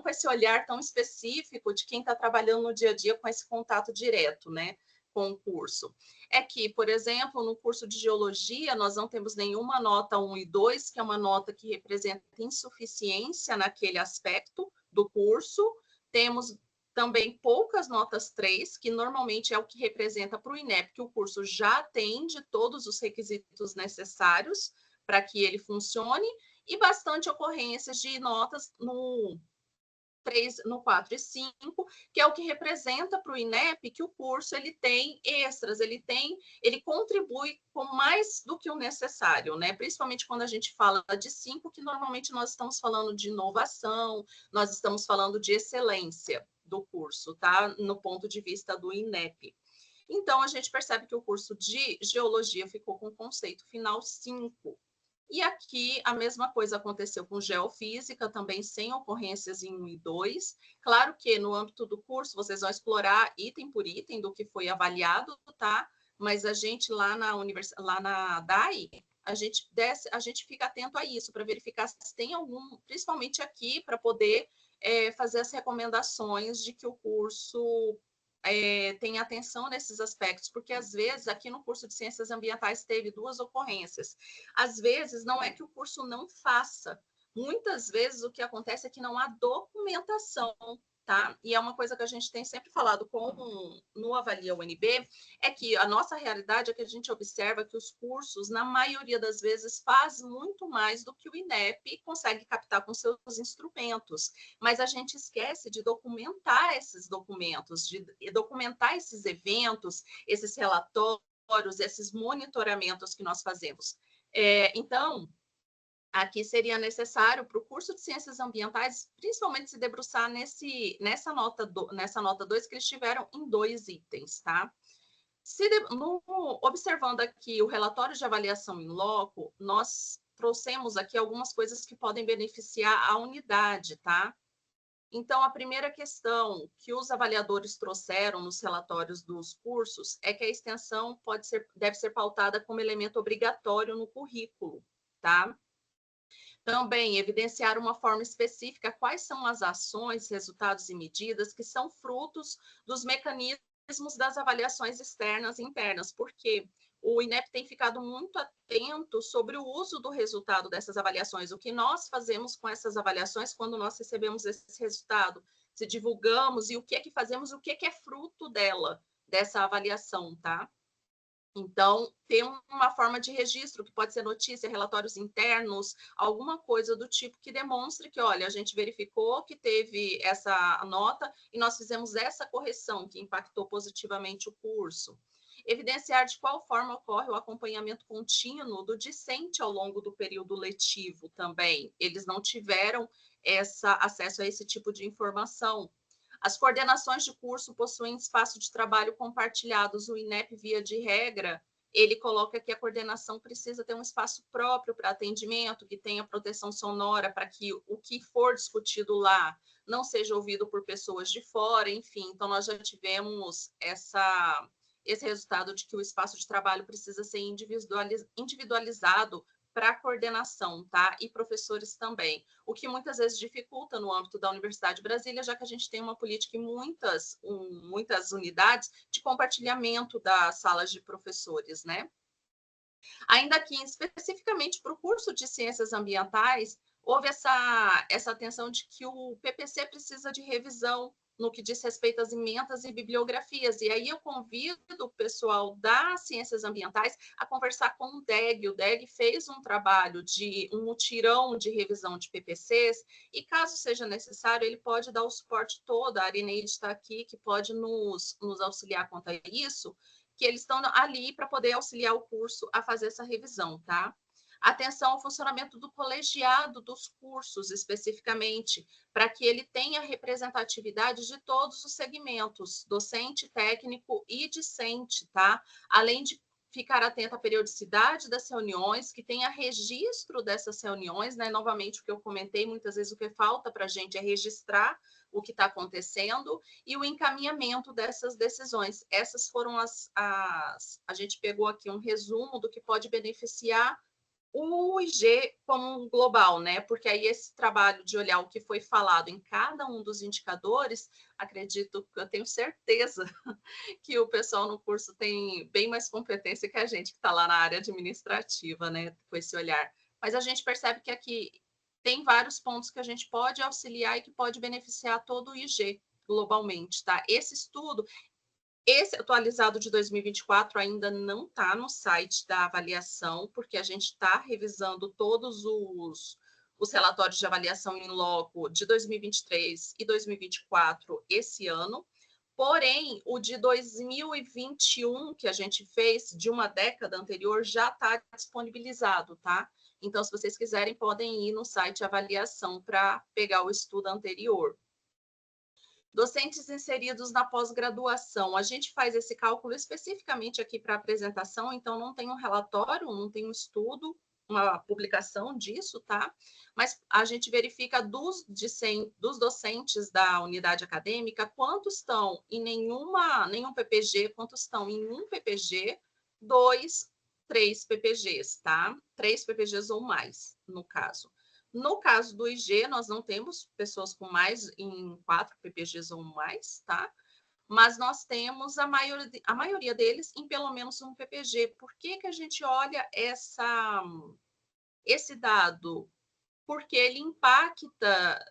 Speaker 1: com esse olhar tão específico de quem está trabalhando no dia a dia com esse contato direto, né? com o curso? É que, por exemplo, no curso de Geologia, nós não temos nenhuma nota 1 e 2, que é uma nota que representa insuficiência naquele aspecto do curso. Temos também poucas notas 3, que normalmente é o que representa para o INEP, que o curso já atende todos os requisitos necessários para que ele funcione, e bastante ocorrências de notas no 3, no 4 e 5, que é o que representa para o INEP que o curso ele tem extras, ele contribui com mais do que o necessário, né? Principalmente quando a gente fala de 5, que normalmente nós estamos falando de inovação, nós estamos falando de excelência do curso, tá? No ponto de vista do INEP. Então, a gente percebe que o curso de Geologia ficou com o conceito final 5. E aqui a mesma coisa aconteceu com Geofísica, também sem ocorrências em 1 e 2. Claro que no âmbito do curso vocês vão explorar item por item do que foi avaliado, tá? Mas a gente lá na DAI, a gente fica atento a isso, para verificar se tem algum, principalmente aqui, para poder fazer as recomendações de que o curso tenha atenção nesses aspectos, porque às vezes aqui no curso de Ciências Ambientais teve 2 ocorrências. Às vezes não é que o curso não faça, muitas vezes o que acontece é que não há documentação, tá? E é uma coisa que a gente tem sempre falado no Avalia UNB, é que a nossa realidade é que a gente observa que os cursos, na maioria das vezes, faz muito mais do que o INEP consegue captar com seus instrumentos, mas a gente esquece de documentar esses documentos, de documentar esses eventos, esses relatórios, esses monitoramentos que nós fazemos. Então, aqui seria necessário para o curso de Ciências Ambientais, principalmente se debruçar nessa nota 2, que eles tiveram em 2 itens, tá? Observando aqui o relatório de avaliação em loco, nós trouxemos aqui algumas coisas que podem beneficiar a unidade, tá? Então, a primeira questão que os avaliadores trouxeram nos relatórios dos cursos é que a extensão deve ser pautada como elemento obrigatório no currículo, tá? Também evidenciar uma forma específica quais são as ações, resultados e medidas que são frutos dos mecanismos das avaliações externas e internas, porque o INEP tem ficado muito atento sobre o uso do resultado dessas avaliações, o que nós fazemos com essas avaliações quando nós recebemos esse resultado, se divulgamos e o que é que fazemos, o que é fruto dessa avaliação, tá? Então, tem uma forma de registro, que pode ser notícia, relatórios internos, alguma coisa do tipo que demonstre que, olha, a gente verificou que teve essa nota e nós fizemos essa correção que impactou positivamente o curso. Evidenciar de qual forma ocorre o acompanhamento contínuo do discente ao longo do período letivo também. Eles não tiveram acesso a esse tipo de informação. As coordenações de curso possuem espaço de trabalho compartilhados. O INEP, via de regra, ele coloca que a coordenação precisa ter um espaço próprio para atendimento, que tenha proteção sonora, para que o que for discutido lá não seja ouvido por pessoas de fora, enfim. Então, nós já tivemos esse resultado de que o espaço de trabalho precisa ser individualizado para a coordenação, tá? E professores também, o que muitas vezes dificulta no âmbito da Universidade de Brasília, já que a gente tem uma política em muitas unidades de compartilhamento das salas de professores, né? Ainda aqui, especificamente para o curso de Ciências Ambientais, houve essa atenção de que o PPC precisa de revisão no que diz respeito às emendas e bibliografias. E aí eu convido o pessoal das Ciências Ambientais a conversar com o DEG. O DEG fez um trabalho um mutirão de revisão de PPCs, e caso seja necessário, ele pode dar o suporte todo. A Arineide está aqui, que pode nos auxiliar quanto a isso, que eles estão ali para poder auxiliar o curso a fazer essa revisão, tá? Atenção ao funcionamento do colegiado dos cursos, especificamente, para que ele tenha representatividade de todos os segmentos, docente, técnico e discente, tá? Além de ficar atento à periodicidade das reuniões, que tenha registro dessas reuniões, né? Novamente, o que eu comentei, muitas vezes o que falta para a gente é registrar o que está acontecendo e o encaminhamento dessas decisões. Essas foram a gente pegou aqui um resumo do que pode beneficiar o IG como um global, né? Porque aí esse trabalho de olhar o que foi falado em cada um dos indicadores, acredito que eu tenho certeza que o pessoal no curso tem bem mais competência que a gente que está lá na área administrativa, né? Com esse olhar. Mas a gente percebe que aqui tem vários pontos que a gente pode auxiliar e que pode beneficiar todo o IG globalmente, tá? Esse estudo, esse atualizado de 2024 ainda não está no site da avaliação, porque a gente está revisando todos os relatórios de avaliação em loco de 2023 e 2024 esse ano. Porém, o de 2021, que a gente fez de uma década anterior, já está disponibilizado, tá? Então, se vocês quiserem, podem ir no site avaliação para pegar o estudo anterior. Docentes inseridos na pós-graduação. A gente faz esse cálculo especificamente aqui para apresentação, então não tem um relatório, não tem um estudo, uma publicação disso, tá? Mas a gente verifica dos docentes da unidade acadêmica, quantos estão em nenhum PPG, quantos estão em um PPG, 2, 3 PPGs, tá? 3 PPGs ou mais, no caso. No caso do IG, nós não temos pessoas com mais em 4 PPGs ou mais, tá? Mas nós temos a maioria deles em pelo menos um PPG. Por que a gente olha esse dado? Porque ele impacta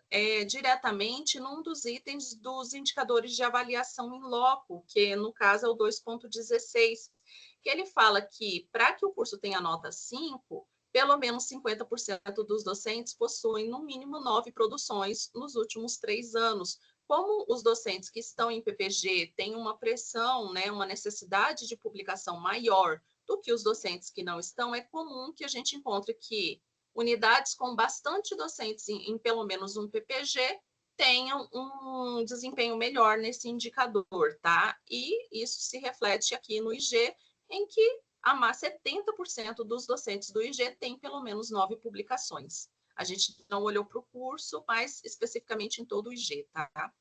Speaker 1: diretamente num dos itens dos indicadores de avaliação em loco, que no caso é o 2.16, que ele fala que para que o curso tenha nota 5, pelo menos 50% dos docentes possuem no mínimo 9 produções nos últimos 3 anos. Como os docentes que estão em PPG têm uma pressão, né, uma necessidade de publicação maior do que os docentes que não estão, é comum que a gente encontre que unidades com bastante docentes em pelo menos um PPG tenham um desempenho melhor nesse indicador, tá? E isso se reflete aqui no IG, em que a 70% dos docentes do IG tem pelo menos 9 publicações. A gente não olhou para o curso, mas especificamente em todo o IG, tá?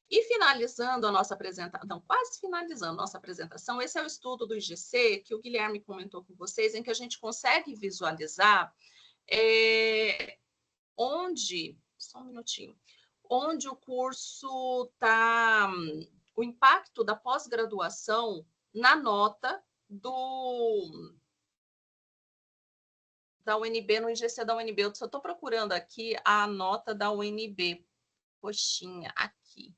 Speaker 1: E finalizando a nossa apresentação, quase finalizando a nossa apresentação, esse é o estudo do IGC, que o Guilherme comentou com vocês, em que a gente consegue visualizar onde, só um minutinho, onde o curso está, o impacto da pós-graduação na nota da UNB, no IGC da UNB. Eu só estou procurando aqui a nota da UNB. Poxinha, aqui.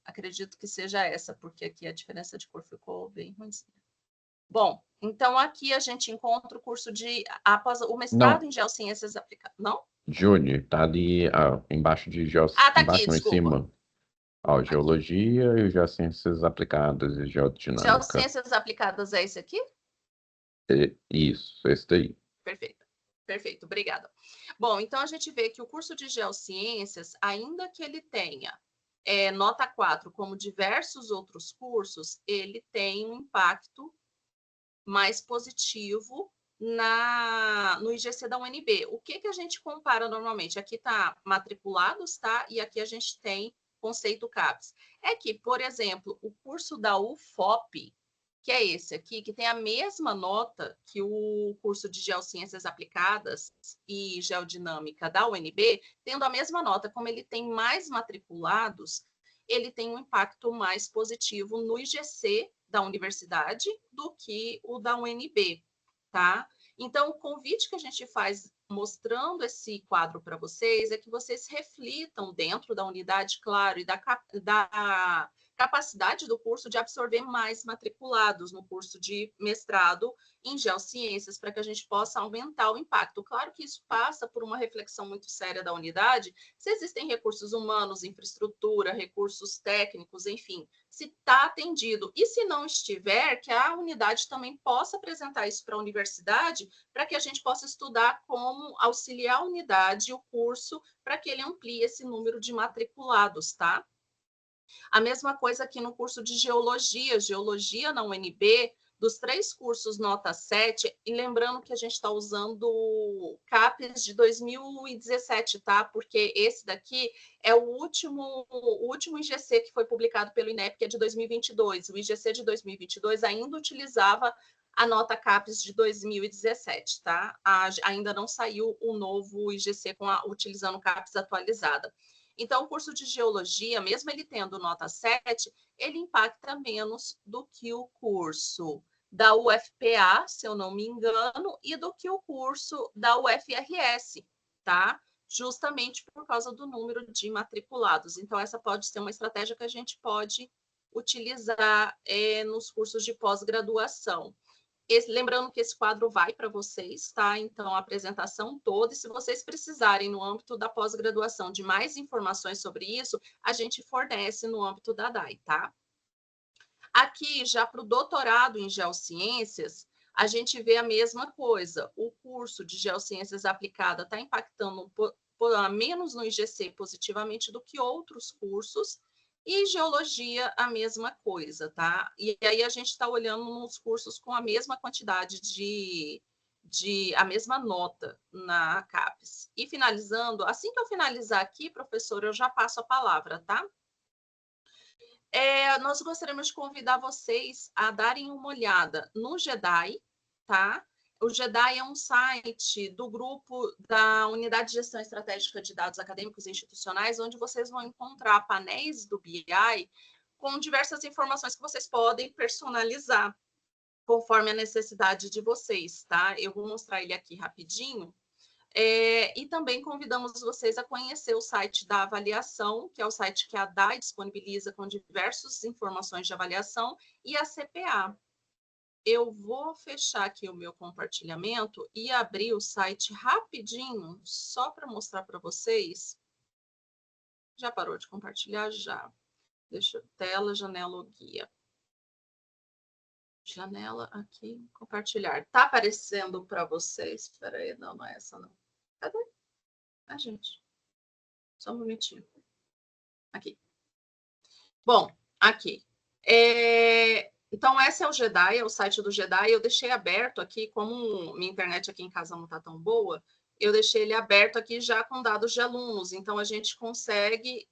Speaker 1: Acredito que seja essa, porque aqui a diferença de cor ficou bem ruimzinha. Bom, então aqui a gente encontra o curso o mestrado em Geociências Aplicadas. Não?
Speaker 3: Júnior, tá ali embaixo de
Speaker 1: tá
Speaker 3: embaixo
Speaker 1: aqui,
Speaker 3: ou em
Speaker 1: desculpa.
Speaker 3: cima. Ó, Geologia e Geociências Aplicadas e Geodinâmica.
Speaker 1: Geociências Aplicadas é esse aqui?
Speaker 3: Isso, esse daí.
Speaker 1: Perfeito, obrigada. Bom, então a gente vê que o curso de Geociências, ainda que ele tenha nota 4, como diversos outros cursos, ele tem um impacto mais positivo no IGC da UNB. O que a gente compara normalmente? Aqui está matriculados, tá? E aqui a gente tem conceito CAPES. É que, por exemplo, o curso da UFOP, que é esse aqui, que tem a mesma nota que o curso de Geociências Aplicadas e Geodinâmica da UNB, tendo a mesma nota, como ele tem mais matriculados, ele tem um impacto mais positivo no IGC da universidade do que o da UNB, tá? Então, o convite que a gente faz mostrando esse quadro para vocês é que vocês reflitam dentro da unidade, claro, e da capacidade do curso de absorver mais matriculados no curso de mestrado em Geociências, para que a gente possa aumentar o impacto. Claro que isso passa por uma reflexão muito séria da unidade, se existem recursos humanos, infraestrutura, recursos técnicos, enfim, se está atendido. E se não estiver, que a unidade também possa apresentar isso para a universidade, para que a gente possa estudar como auxiliar a unidade e o curso para que ele amplie esse número de matriculados, tá? A mesma coisa aqui no curso de Geologia na UNB, dos 3 cursos nota 7, e lembrando que a gente está usando o CAPES de 2017, tá? Porque esse daqui é o último IGC que foi publicado pelo INEP, que é de 2022. O IGC de 2022 ainda utilizava a nota CAPES de 2017, tá? Ainda não saiu o novo IGC utilizando CAPES atualizada. Então, o curso de Geologia, mesmo ele tendo nota 7, ele impacta menos do que o curso da UFPA, se eu não me engano, e do que o curso da UFRS, tá? Justamente por causa do número de matriculados. Então, essa pode ser uma estratégia que a gente pode utilizar nos cursos de pós-graduação. Lembrando que esse quadro vai para vocês, tá? Então, a apresentação toda, e se vocês precisarem, no âmbito da pós-graduação, de mais informações sobre isso, a gente fornece no âmbito da DAI, tá? Aqui, já para o doutorado em Geociências, a gente vê a mesma coisa. O curso de Geociências Aplicada está impactando menos no IGC positivamente do que outros cursos, e Geologia, a mesma coisa, tá? E aí a gente está olhando nos cursos com a mesma quantidade a mesma nota na CAPES. E finalizando, assim que eu finalizar aqui, professor, eu já passo a palavra, tá? Nós gostaríamos de convidar vocês a darem uma olhada no GEDAI, tá? O GEDAI é um site do grupo da Unidade de Gestão Estratégica de Dados Acadêmicos e Institucionais, onde vocês vão encontrar painéis do BI com diversas informações que vocês podem personalizar conforme a necessidade de vocês, tá? Eu vou mostrar ele aqui rapidinho. E também convidamos vocês a conhecer o site da avaliação, que é o site que a DAI disponibiliza com diversas informações de avaliação, e a CPA. Eu vou fechar aqui o meu compartilhamento e abrir o site rapidinho, só para mostrar para vocês. Já parou de compartilhar? Já. Deixa eu tela, janela ou guia. Janela aqui, compartilhar. Tá aparecendo para vocês? Espera aí, não é essa não. Cadê? Gente. Só um momentinho. Aqui. Bom, aqui. Então, esse é o GEDAI, é o site do GEDAI. Eu deixei aberto aqui, como minha internet aqui em casa não está tão boa, eu deixei ele aberto aqui já com dados de alunos. Então, a gente consegue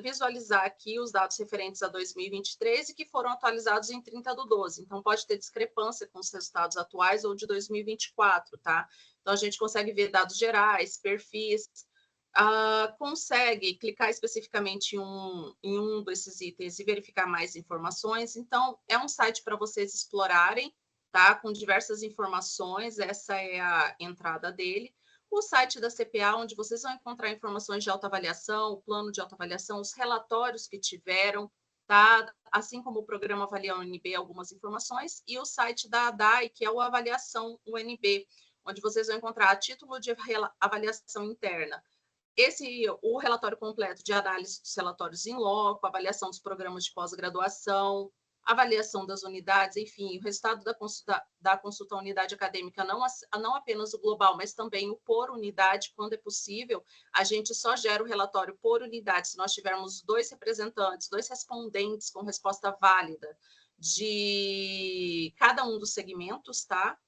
Speaker 1: visualizar aqui os dados referentes a 2023 e que foram atualizados em 30/12. Então, pode ter discrepância com os resultados atuais ou de 2024, tá? Então, a gente consegue ver dados gerais, perfis, consegue clicar especificamente em um desses itens e verificar mais informações. Então, é um site para vocês explorarem, tá? Com diversas informações, essa é a entrada dele. O site da CPA, onde vocês vão encontrar informações de autoavaliação, o plano de autoavaliação, os relatórios que tiveram, tá? Assim como o programa Avalia UNB, algumas informações, e o site da DAI, que é o Avaliação UNB, onde vocês vão encontrar a título de avaliação interna, o relatório completo de análise dos relatórios em loco, avaliação dos programas de pós-graduação, avaliação das unidades, enfim, o resultado da consulta à unidade acadêmica, não apenas o global, mas também o por unidade, quando é possível. A gente só gera o relatório por unidade se nós tivermos 2 representantes, 2 respondentes com resposta válida de cada um dos segmentos, tá?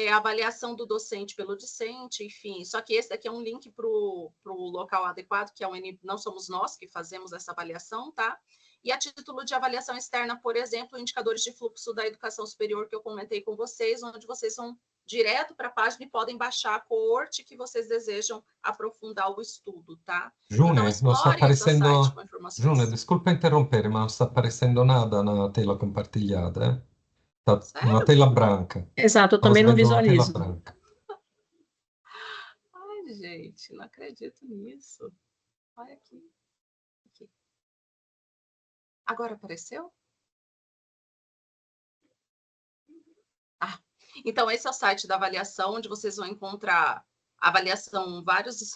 Speaker 1: A avaliação do docente pelo discente, enfim. Só que esse daqui é um link para o local adequado, que é o UNB, não somos nós que fazemos essa avaliação, tá? E a título de avaliação externa, por exemplo, indicadores de fluxo da educação superior que eu comentei com vocês, onde vocês vão direto para a página e podem baixar a coorte que vocês desejam aprofundar o estudo, tá?
Speaker 4: June,
Speaker 1: Então, explorem esse site com informações.
Speaker 4: June, desculpa interrompere, ma non sta apparecendo nada na tela compartilhada, eh? Tá uma tela branca.
Speaker 5: Exato, eu
Speaker 4: Estamos
Speaker 5: também não
Speaker 4: vendo uma tela
Speaker 5: visualizo.
Speaker 4: branca.
Speaker 1: Ai, gente, não acredito nisso. Olha aqui. Agora apareceu? Então, esse é o site da avaliação, onde vocês vão encontrar avaliação, vários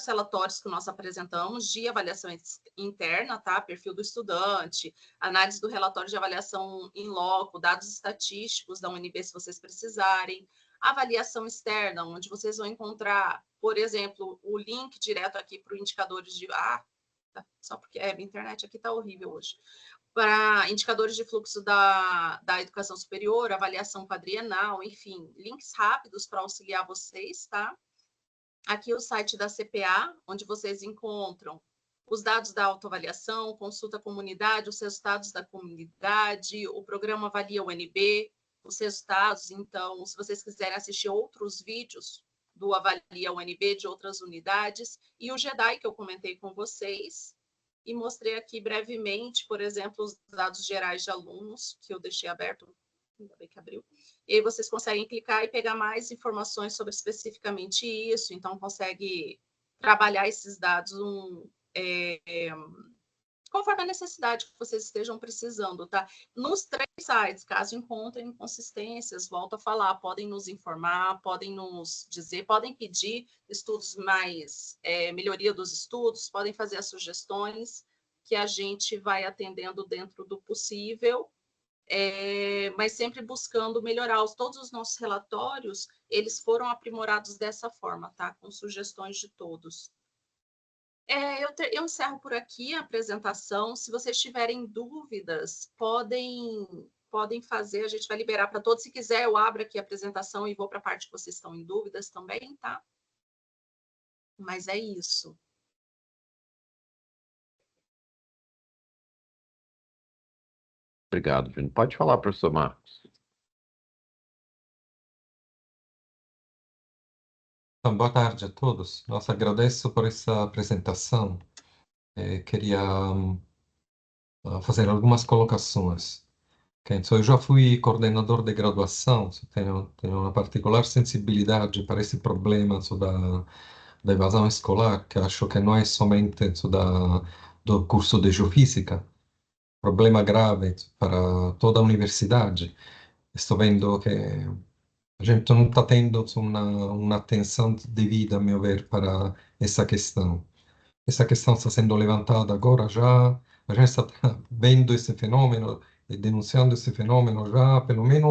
Speaker 1: relatórios que nós apresentamos de avaliação interna, tá? Perfil do estudante, análise do relatório de avaliação em loco, dados estatísticos da UNB, se vocês precisarem, avaliação externa, onde vocês vão encontrar, por exemplo, o link direto aqui para o indicadores de... só porque a internet aqui está horrível hoje. Para indicadores de fluxo da educação superior, avaliação quadrienal, enfim, links rápidos para auxiliar vocês, tá? Aqui o site da CPA, onde vocês encontram os dados da autoavaliação, consulta à comunidade, os resultados da comunidade, o programa Avalia UNB, os resultados. Então, se vocês quiserem assistir outros vídeos do Avalia UNB de outras unidades, e o JEDI que eu comentei com vocês, e mostrei aqui brevemente, por exemplo, os dados gerais de alunos, que eu deixei aberto, ainda bem que abriu, e aí vocês conseguem clicar e pegar mais informações sobre especificamente isso, então consegue trabalhar esses dados conforme a necessidade que vocês estejam precisando, tá? Nos 3 sites, caso encontrem inconsistências, volto a falar, podem nos informar, podem nos dizer, podem pedir estudos mais, melhoria dos estudos, podem fazer as sugestões que a gente vai atendendo dentro do possível, mas sempre buscando melhorar. Todos os nossos relatórios, eles foram aprimorados dessa forma, tá? Com sugestões de todos. Eu encerro por aqui a apresentação. Se vocês tiverem dúvidas, podem fazer, a gente vai liberar para todos. Se quiser, eu abro aqui a apresentação e vou para a parte que vocês estão em dúvidas também, tá? Mas é isso.
Speaker 3: Obrigado, Júnior. Pode falar, professor Marcos.
Speaker 4: Então, boa tarde a todos. Nossa, agradeço por essa apresentação. Queria fazer algumas colocações. Okay? Então, eu já fui coordenador de graduação, tenho uma particular sensibilidade para esse problema da evasão escolar, que acho que não é somente do curso de geofísica, problema grave para toda a universidade. Estou vendo que a gente não está tendo uma atenção devida, a meu ver, para essa questão. Essa questão está sendo levantada agora já, a gente está vendo esse fenômeno e denunciando esse fenômeno já há pelo menos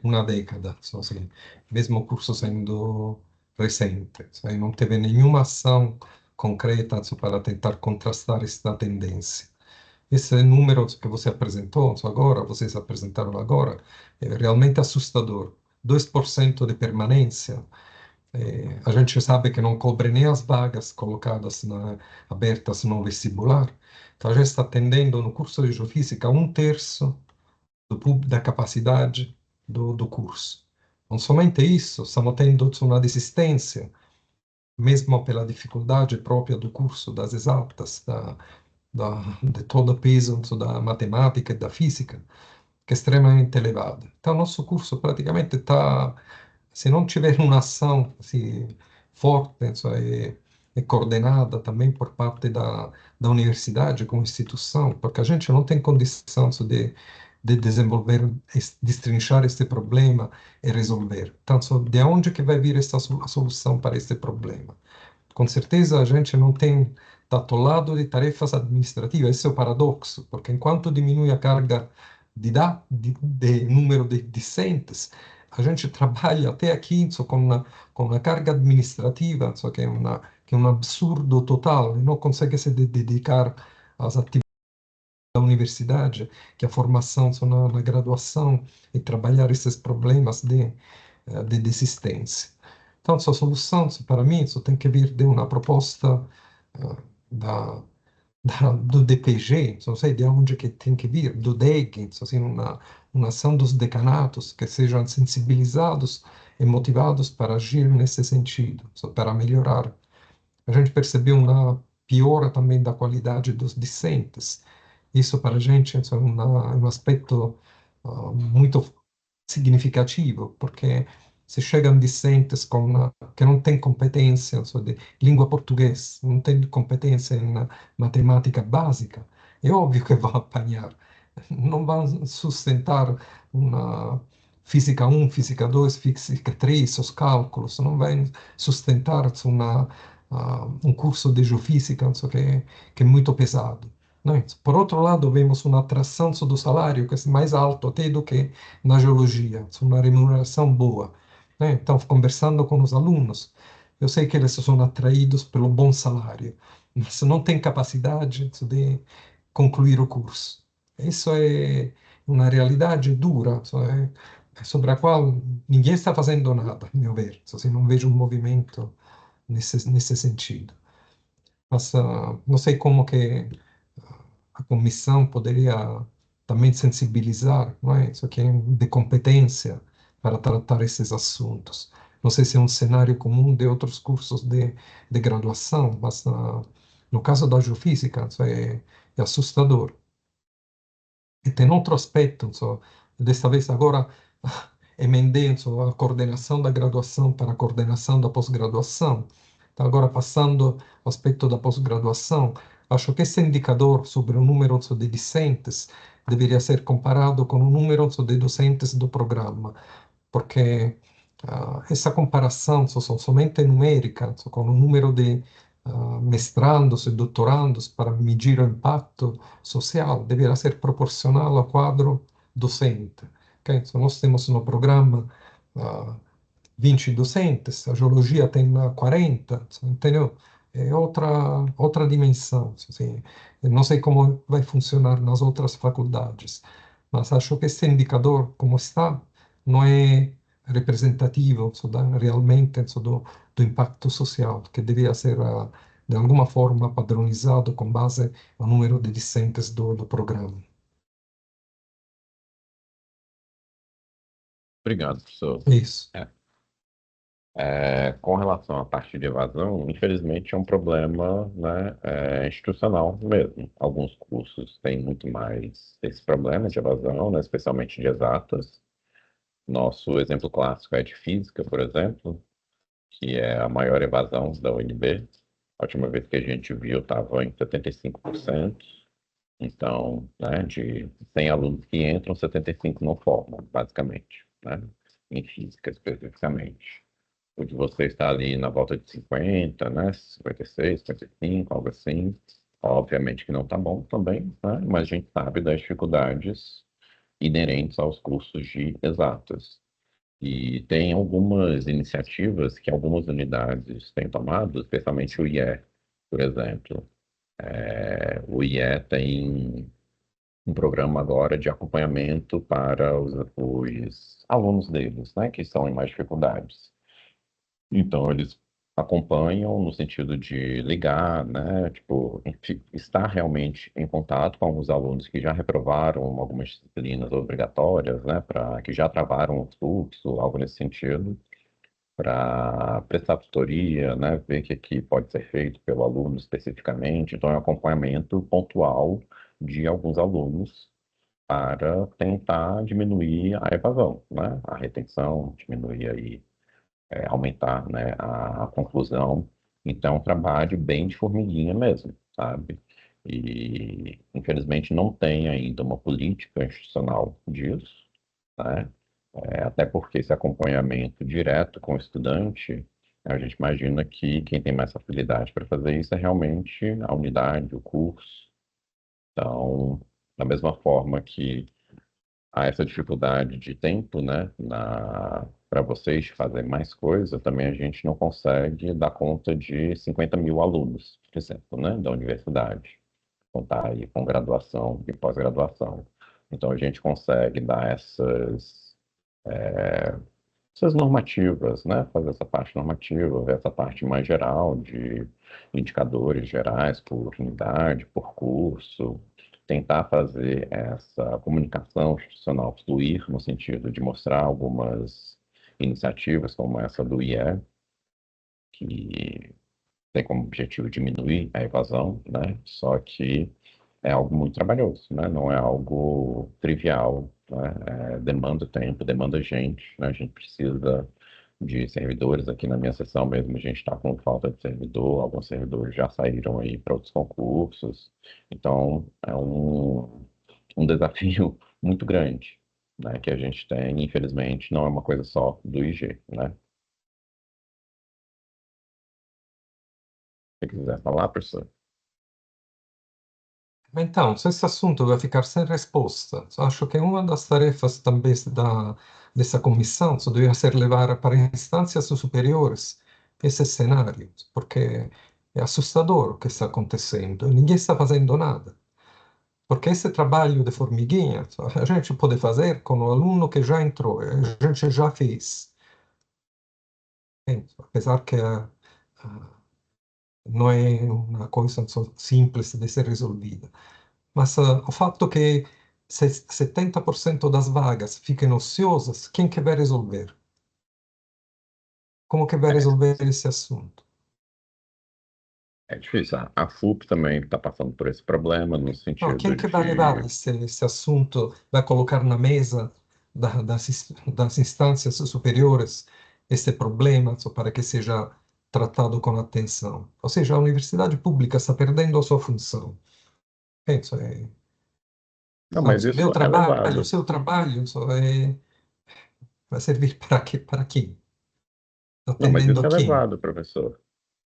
Speaker 4: uma década, assim, mesmo o curso sendo recente. Não teve nenhuma ação concreta para tentar contrastar esta tendência. Esse número que você apresentou agora, vocês apresentaram agora, é realmente assustador. 2% de permanência. A gente sabe que não cobre nem as vagas colocadas abertas no vestibular. Então, a gente está atendendo no curso de geofísica 1/3 da capacidade do curso. Não somente isso, estamos tendo uma desistência, mesmo pela dificuldade própria do curso das exatas, de todo o peso da matemática e da física, que é extremamente elevada. Então, nosso curso praticamente está, se não tiver uma ação assim, forte e coordenada também por parte da universidade como instituição, porque a gente não tem condição de desenvolver, destrinchar este problema e resolver. Então, de onde que vai vir essa solução para este problema? Com certeza a gente não tem está atolado de tarefas administrativas, esse é o paradoxo, porque enquanto diminui a carga de número de discentes, a gente trabalha até aqui com uma carga administrativa, só que é um absurdo total, e não consegue se dedicar às atividades da universidade, que é a formação na graduação, e trabalhar esses problemas de desistência. Então, a solução, para mim, isso tem que vir de uma proposta da, do DPG, não sei de onde que tem que vir, do DEG, assim, uma ação dos decanatos que sejam sensibilizados e motivados para agir nesse sentido, para melhorar. A gente percebeu uma piora também da qualidade dos discentes. Isso para a gente é um aspecto muito significativo, porque se chegam discentes que não têm competência de língua portuguesa, não têm competência em matemática básica, é óbvio que vão apanhar. Não vão sustentar uma física 1, física 2, física 3, os cálculos, não vão sustentar um curso de geofísica que é muito pesado. Né? Por outro lado, vemos uma atração do salário que é mais alto até do que na geologia, uma remuneração boa. Né? Então, conversando com os alunos, eu sei que eles são atraídos pelo bom salário, mas não têm capacidade de concluir o curso. Isso é uma realidade dura, sobre a qual ninguém está fazendo nada, a meu ver. Assim, não vejo um movimento nesse sentido. Mas não sei como que a comissão poderia também sensibilizar, não é? Isso aqui é de competência para tratar esses assuntos. Não sei se é um cenário comum de outros cursos de graduação, mas no caso da geofísica, isso é assustador. E tem outro aspecto, so, desta vez agora emendei so, a coordenação da graduação para a coordenação da pós-graduação. Então, agora passando ao aspecto da pós-graduação, acho que esse indicador sobre o número so, de discentes deveria ser comparado com o número so, de docentes do programa, porque essa comparação são somente numérica, com o número de mestrandos e doutorandos para medir o impacto social, deverá ser proporcional ao quadro docente. Okay? So, nós temos no programa 20 docentes, a geologia tem 40, entendeu? É outra dimensão. Assim, eu não sei como vai funcionar nas outras faculdades, mas acho que esse indicador, como está, não é representativo realmente do impacto social, que devia ser, de alguma forma, padronizado com base no número de discentes do programa.
Speaker 3: Obrigado, professor.
Speaker 4: Isso.
Speaker 3: Com relação à parte de evasão, infelizmente é um problema, né, institucional mesmo. Alguns cursos têm muito mais esse problema de evasão, né, especialmente de exatas. Nosso exemplo clássico é de física, por exemplo, que é a maior evasão da UNB. A última vez que a gente viu estava em 75%. Então, né, de 100 alunos que entram, 75 não formam, basicamente, né, em física especificamente. O de você está ali na volta de 50, né? 56, 55, algo assim. Obviamente que não está bom também, né? Mas a gente sabe das dificuldades inerentes aos cursos de exatas. E tem algumas iniciativas que algumas unidades têm tomado, especialmente o IE, por exemplo. O IE tem um programa agora de acompanhamento para os alunos deles, né? Que estão em mais dificuldades. Então, eles acompanham no sentido de ligar, né? Tipo, estar realmente em contato com alguns alunos que já reprovaram algumas disciplinas obrigatórias, né? Que já travaram o fluxo, algo nesse sentido, para prestar tutoria, né? Ver o que pode ser feito pelo aluno especificamente. Então, é um acompanhamento pontual de alguns alunos para tentar diminuir a evasão, né? A retenção, diminuir aí aumentar, né, a conclusão. Então, é um trabalho bem de formiguinha mesmo, sabe? E, infelizmente, não tem ainda uma política institucional disso, né? Até porque esse acompanhamento direto com o estudante, a gente imagina que quem tem mais facilidade para fazer isso é realmente a unidade, o curso. Então, da mesma forma que há essa dificuldade de tempo, né, para vocês fazer mais coisa, também a gente não consegue dar conta de 50 mil alunos, por exemplo, né, da universidade, contar aí com graduação e pós-graduação. Então, a gente consegue dar essas normativas, né, fazer essa parte normativa, ver essa parte mais geral de indicadores gerais por unidade, por curso, tentar fazer essa comunicação institucional fluir no sentido de mostrar algumas iniciativas como essa do IE, que tem como objetivo diminuir a evasão, né? Só que é algo muito trabalhoso, né? Não é algo trivial, né? Demanda tempo, demanda gente, né? A gente precisa de servidores. Aqui na minha seção mesmo, a gente está com falta de servidor, alguns servidores já saíram aí para outros concursos, então é um desafio muito grande, né, que a gente tem, infelizmente, não é uma coisa só do IG, né? Se quiser falar, professor.
Speaker 4: Então, se esse assunto vai ficar sem resposta, acho que uma das tarefas também dessa comissão deveria ser levar para instâncias superiores esse cenário, porque é assustador o que está acontecendo, ninguém está fazendo nada. Porque esse trabalho de formiguinha a gente pode fazer com o aluno que já entrou, a gente já fez. Apesar que não é uma coisa simples de ser resolvida. Mas o fatto che Se 70% das vagas ficam ociosas, quem que vai resolver? Como que vai resolver esse assunto?
Speaker 3: É difícil. A FUP também está passando por esse problema, no
Speaker 4: Não,
Speaker 3: sentido
Speaker 4: quem que vai levar
Speaker 3: de.
Speaker 4: esse assunto, vai colocar na mesa das instâncias superiores esse problema, só para que seja tratado com atenção? Ou seja, a universidade pública está perdendo a sua função. Isso é,
Speaker 3: Não,
Speaker 4: não,
Speaker 3: mas
Speaker 4: o
Speaker 3: isso
Speaker 4: meu
Speaker 3: é
Speaker 4: trabalho, o
Speaker 3: levado.
Speaker 4: seu trabalho, vai servir para quê? Para quem?
Speaker 3: Não, mas
Speaker 4: Atendendo
Speaker 3: isso
Speaker 4: a
Speaker 3: é
Speaker 4: quem?
Speaker 3: levado, professor.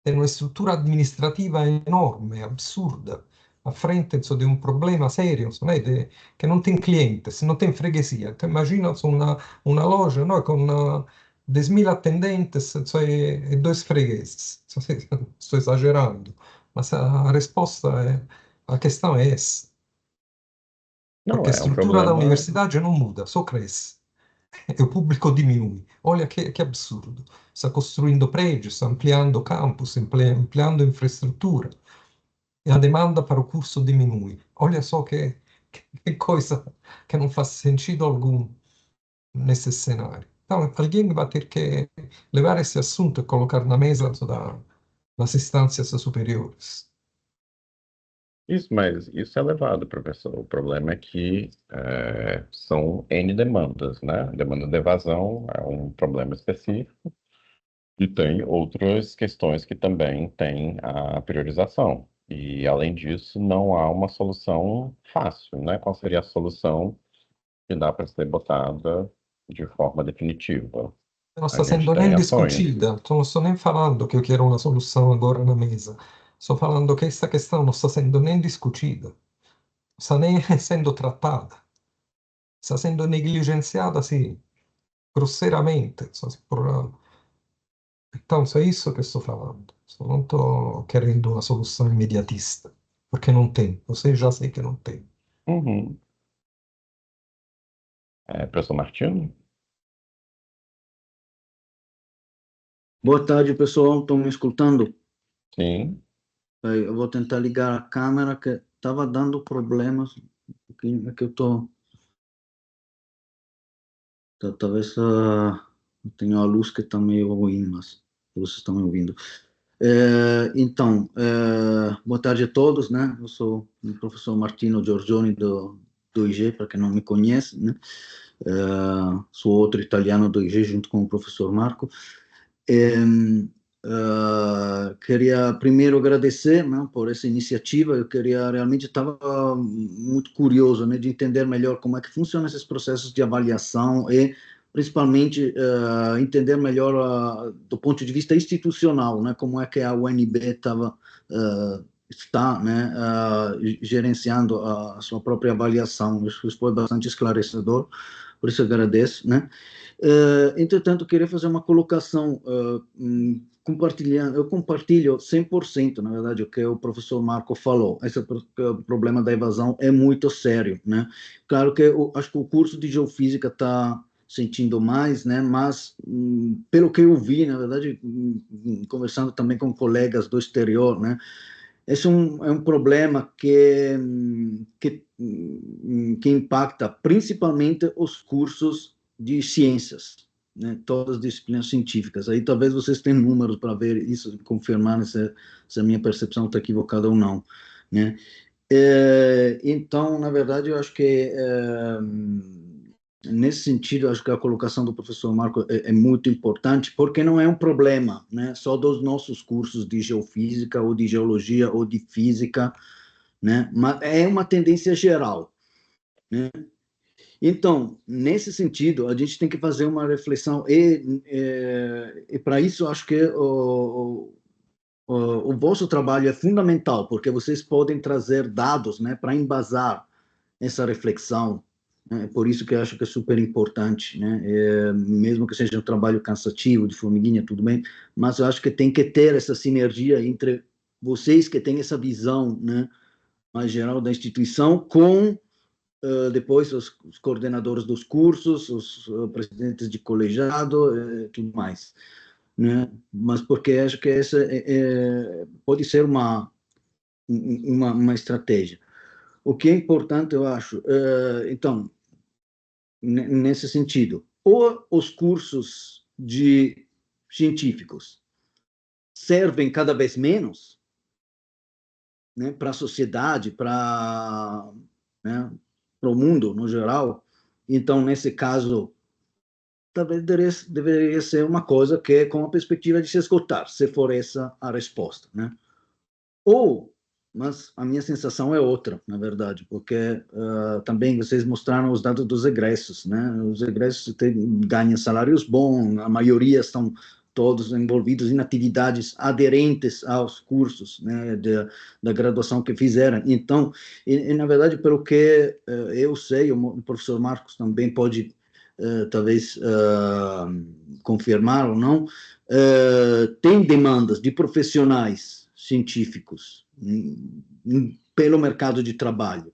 Speaker 4: Tem uma estrutura administrativa enorme, absurda, à frente insomma, di un problema serio, insomma, che non tem clientes, não tem freguesia. Então, imagina uma loja no, con 10.000 atendentes insomma, e dois fregueses. Estou exagerando, mas a resposta é, a questão é essa.
Speaker 3: Não,
Speaker 4: Porque a
Speaker 3: é um
Speaker 4: estrutura da
Speaker 3: problema.
Speaker 4: universidade não muda, só cresce. E o público diminui. Olha que absurdo. Está construindo prédios, está ampliando campus, ampliando infraestrutura. E a demanda para o curso diminui. Olha só que coisa que não faz sentido algum nesse cenário. Então, alguém vai ter que levar esse assunto e colocar na mesa das instâncias superiores.
Speaker 3: Isso, mas isso é levado, professor. O problema é que são N demandas, né? A demanda de evasão é um problema específico e tem outras questões que também têm a priorização. E, além disso, não há uma solução fácil, né? Qual seria a solução que dá para ser botada de forma definitiva?
Speaker 4: Não
Speaker 3: A
Speaker 4: está
Speaker 3: gente
Speaker 4: sendo nem
Speaker 3: tem ações.
Speaker 4: discutida. Então, não estou nem falando que eu quero uma solução agora na mesa. Estou falando que essa questão não está sendo nem discutida, não está nem sendo tratada, está sendo negligenciada assim, grosseiramente. Então, é isso que estou falando. Eu não estou querendo uma solução imediatista, porque não tem. Você já sei que não tem.
Speaker 3: Uhum. Professor Martino?
Speaker 5: Boa tarde, pessoal. Estão me escutando?
Speaker 3: Sim.
Speaker 5: Eu vou tentar ligar a câmera, que estava dando problemas. É que eu tô. Talvez eu tenho a luz que está meio ruim, mas vocês estão me ouvindo. Então, boa tarde a todos, né? Eu sou o professor Martino Giorgioni do IG, para quem não me conhece, né? Sou outro italiano do IG, junto com o professor Marco. Queria primeiro agradecer, né, por essa iniciativa. Eu queria realmente estava muito curioso, né, de entender melhor como é que funcionam esses processos de avaliação e principalmente entender melhor do ponto de vista institucional, né, como é que a UNB está, né, gerenciando a sua própria avaliação. Isso foi bastante esclarecedor, por isso eu agradeço, né. Entretanto, eu queria fazer uma colocação compartilhando. Eu compartilho 100%, na verdade, o que o professor Marco falou. Esse problema da evasão é muito sério, né? Claro que eu acho que o curso de geofísica está sentindo mais, né? Mas pelo que eu vi, na verdade, conversando também com colegas do exterior, né? Esse é um problema que impacta principalmente os cursos de ciências, né? Todas as disciplinas científicas. Aí talvez vocês tenham números para ver isso, confirmar se a minha percepção está equivocada ou não, né? Então, na verdade, eu acho que nesse sentido, eu acho que a colocação do professor Marco é muito importante, porque não é um problema, né, só dos nossos cursos de geofísica ou de geologia ou de física, né, mas é uma tendência geral, né? Então, nesse sentido, a gente tem que fazer uma reflexão e para isso, acho que o vosso trabalho é fundamental, porque vocês podem trazer dados, né, para embasar essa reflexão, né? Por isso que eu acho que é super importante, né? Mesmo que seja um trabalho cansativo, de formiguinha, tudo bem, mas eu acho que tem que ter essa sinergia entre vocês que têm essa visão, né, mais geral da instituição, com depois os coordenadores dos cursos, os presidentes de colegiado, tudo mais, né? Mas porque acho que essa pode ser uma estratégia. o que é importante, eu acho, então, nesse sentido, ou os cursos de científicos servem cada vez menos, né, para a sociedade, para, né, o mundo no geral. Então, nesse caso, talvez deveria ser uma coisa que é com a perspectiva de se esgotar, se for essa a resposta, né? Ou, mas a minha sensação é outra, na verdade, porque também vocês mostraram os dados dos egressos, né? Os egressos ganham salários bons, a maioria estão todos envolvidos em atividades aderentes aos cursos, né, da graduação que fizeram. Então, na verdade, pelo que eu sei, o professor Marcos também pode talvez confirmar ou não, tem demandas de profissionais científicos pelo mercado de trabalho.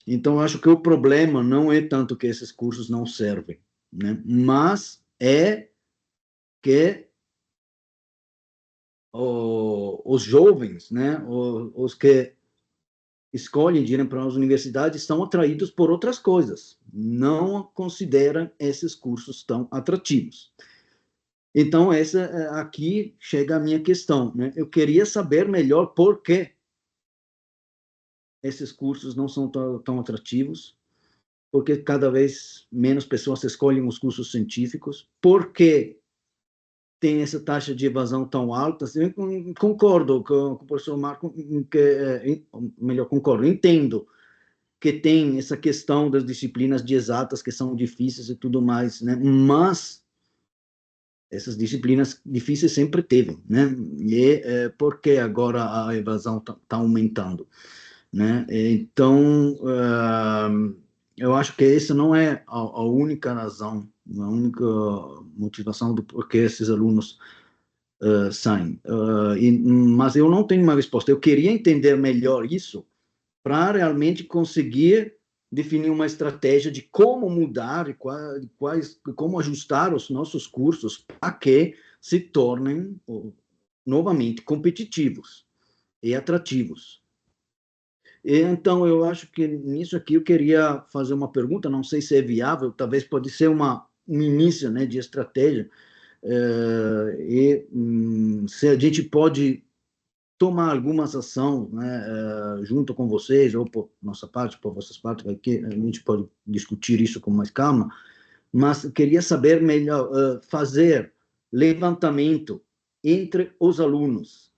Speaker 5: Então, acho que o problema não é tanto que esses cursos não servem, né? Mas é que os jovens, né, os que escolhem ir para as universidades estão atraídos por outras coisas, não consideram esses cursos tão atrativos. Então, aqui chega a minha questão, né? Eu queria saber melhor por que esses cursos não são tão atrativos, porque cada vez menos pessoas escolhem os cursos científicos, porque tem essa taxa de evasão tão alta. Eu concordo com o professor Marco, melhor, concordo, entendo que tem essa questão das disciplinas de exatas que são difíceis e tudo mais, né? Mas essas disciplinas difíceis sempre teve, né? E por que agora a evasão está aumentando, né? Então, eu acho que essa não é a única razão, a única motivação do porquê esses alunos saem. Mas eu não tenho uma resposta. Eu queria entender melhor isso para realmente conseguir definir uma estratégia de como mudar e como ajustar os nossos cursos para que se tornem novamente competitivos e atrativos. Então, eu acho que nisso aqui eu queria fazer uma pergunta, não sei se é viável, talvez pode ser um início, né, de estratégia, se a gente pode tomar algumas ações, né, junto com vocês, ou por nossa parte, por vossas partes, que a gente pode discutir isso com mais calma, mas queria saber melhor, fazer levantamento entre os alunos,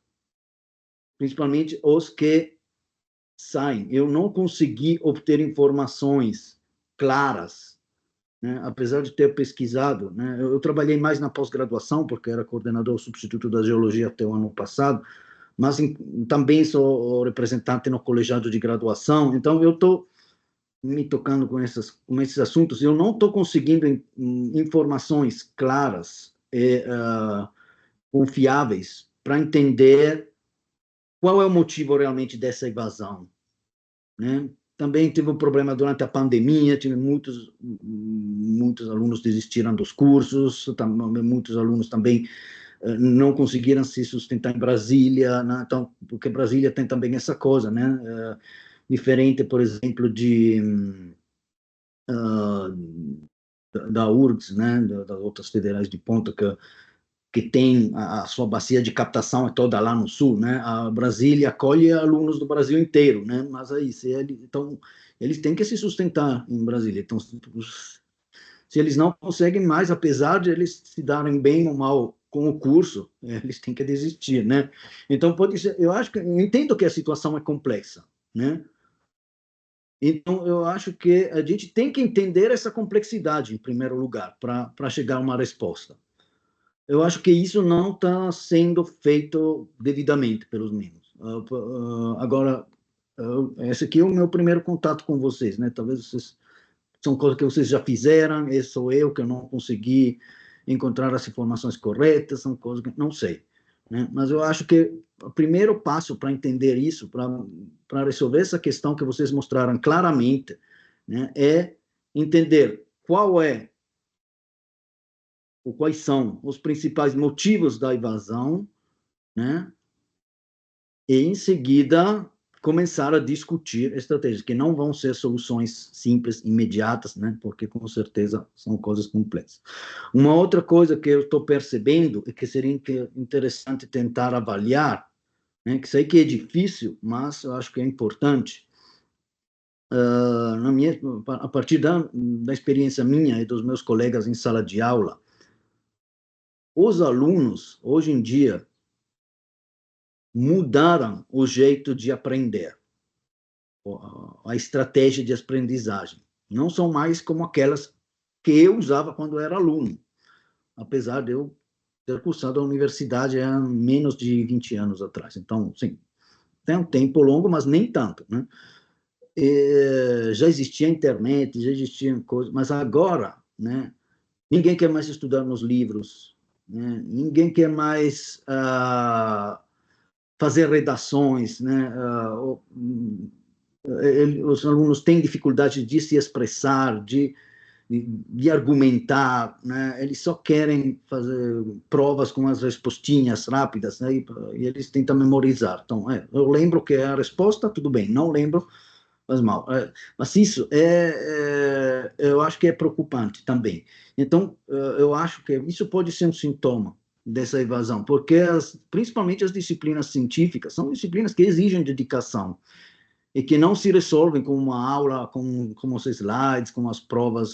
Speaker 5: principalmente os que saem. Eu não consegui obter informações claras, né, apesar de ter pesquisado, né, eu trabalhei mais na pós-graduação, porque era coordenador substituto da geologia até o ano passado, mas também sou representante no colegiado de graduação, então eu estou me tocando com esses assuntos, eu não estou conseguindo informações claras e confiáveis para entender qual é o motivo realmente dessa evasão, né? Também tive um problema durante a pandemia, muitos alunos desistiram dos cursos, muitos alunos também não conseguiram se sustentar em Brasília, né? Então, porque Brasília tem também essa coisa, né? Diferente, por exemplo, da URGS, né? Das outras federais de ponta, que tem a sua bacia de captação é toda lá no sul, né? A Brasília acolhe alunos do Brasil inteiro, né? Mas aí, então, eles têm que se sustentar em Brasília. Então, se eles não conseguem mais, apesar de eles se darem bem ou mal com o curso, eles têm que desistir, né? Então, pode ser, eu entendo que a situação é complexa, né? Então, eu acho que a gente tem que entender essa complexidade, em primeiro lugar, para chegar a uma resposta. Eu acho que isso não está sendo feito devidamente pelos meninos. Agora, esse aqui é o meu primeiro contato com vocês, né? Talvez são coisas que vocês já fizeram, e sou eu que não consegui encontrar as informações corretas, são coisas que não sei, né? Mas eu acho que o primeiro passo para entender isso, para resolver essa questão que vocês mostraram claramente, né, é entender quais são os principais motivos da evasão, né? E, em seguida, começar a discutir estratégias que não vão ser soluções simples, imediatas, né? Porque com certeza são coisas complexas. Uma outra coisa que eu estou percebendo e que seria interessante tentar avaliar, né? Que sei que é difícil, mas eu acho que é importante. A partir da experiência minha e dos meus colegas em sala de aula, os alunos, hoje em dia, mudaram o jeito de aprender, a estratégia de aprendizagem. Não são mais como aquelas que eu usava quando era aluno, apesar de eu ter cursado a universidade há menos de 20 anos atrás. Então, sim, tem um tempo longo, mas nem tanto, né? Já existia internet, já existiam coisas, mas agora, né, ninguém quer mais estudar nos livros, né? Ninguém quer mais fazer redações, né? Os alunos têm dificuldade de se expressar, de argumentar, né? Eles só querem fazer provas com as respostinhas rápidas, né? E eles tentam memorizar. Então, eu lembro que é a resposta, tudo bem, não lembro, faz mal. Mas isso eu acho que é preocupante também. Então, eu acho que isso pode ser um sintoma dessa evasão, porque principalmente as disciplinas científicas são disciplinas que exigem dedicação e que não se resolvem com uma aula, com os slides, com as provas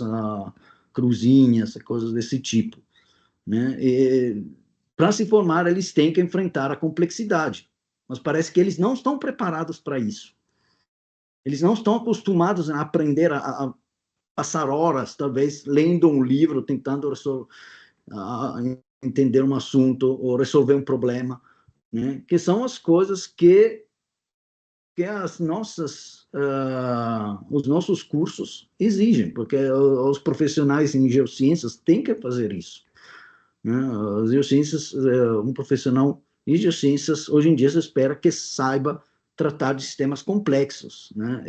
Speaker 5: cruzinhas, coisas desse tipo, né? Para se formar, eles têm que enfrentar a complexidade, mas parece que eles não estão preparados para isso. Eles não estão acostumados a aprender a passar horas, talvez, lendo um livro, tentando entender um assunto ou resolver um problema, né? Que são as coisas que os nossos cursos exigem, porque os profissionais em geociências têm que fazer isso, né? As geociências, um profissional em geociências, hoje em dia, se espera que saiba tratar de sistemas complexos, né?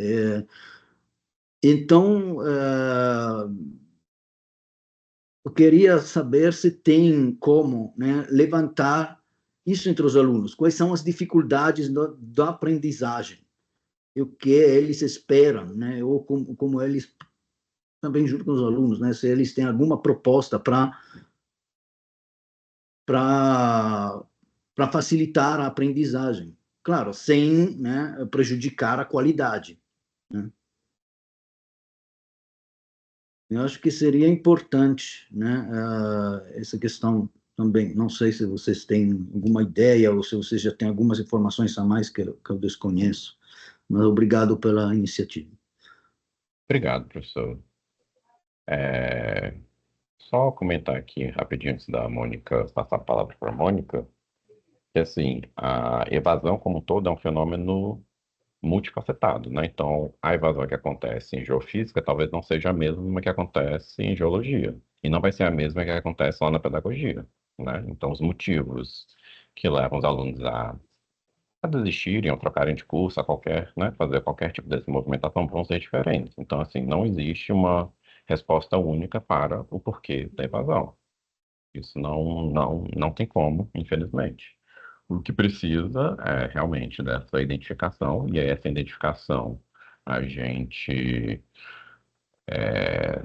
Speaker 5: Então, eu queria saber se tem como, né, levantar isso entre os alunos. Quais são as dificuldades da aprendizagem? E o que eles esperam, né? Ou como eles, também junto com os alunos, né? Se eles têm alguma proposta para facilitar a aprendizagem. Claro, sem, né, prejudicar a qualidade, né? Eu acho que seria importante, né, essa questão também. Não sei se vocês têm alguma ideia ou se vocês já têm algumas informações a mais que eu desconheço, mas obrigado pela iniciativa.
Speaker 3: Obrigado, professor. Só comentar aqui rapidinho antes da Mônica passar a palavra para a Mônica, que assim, a evasão como um todo é um fenômeno multifacetado, né? Então, a evasão que acontece em geofísica talvez não seja a mesma que acontece em geologia, e não vai ser a mesma que acontece lá na pedagogia, né? Então, os motivos que levam os alunos a desistirem, ou trocarem de curso, a qualquer, né, fazer qualquer tipo de movimentação vão ser diferentes. Então, assim, não existe uma resposta única para o porquê da evasão. Isso não tem como, infelizmente. O que precisa é realmente dessa identificação, e essa identificação a gente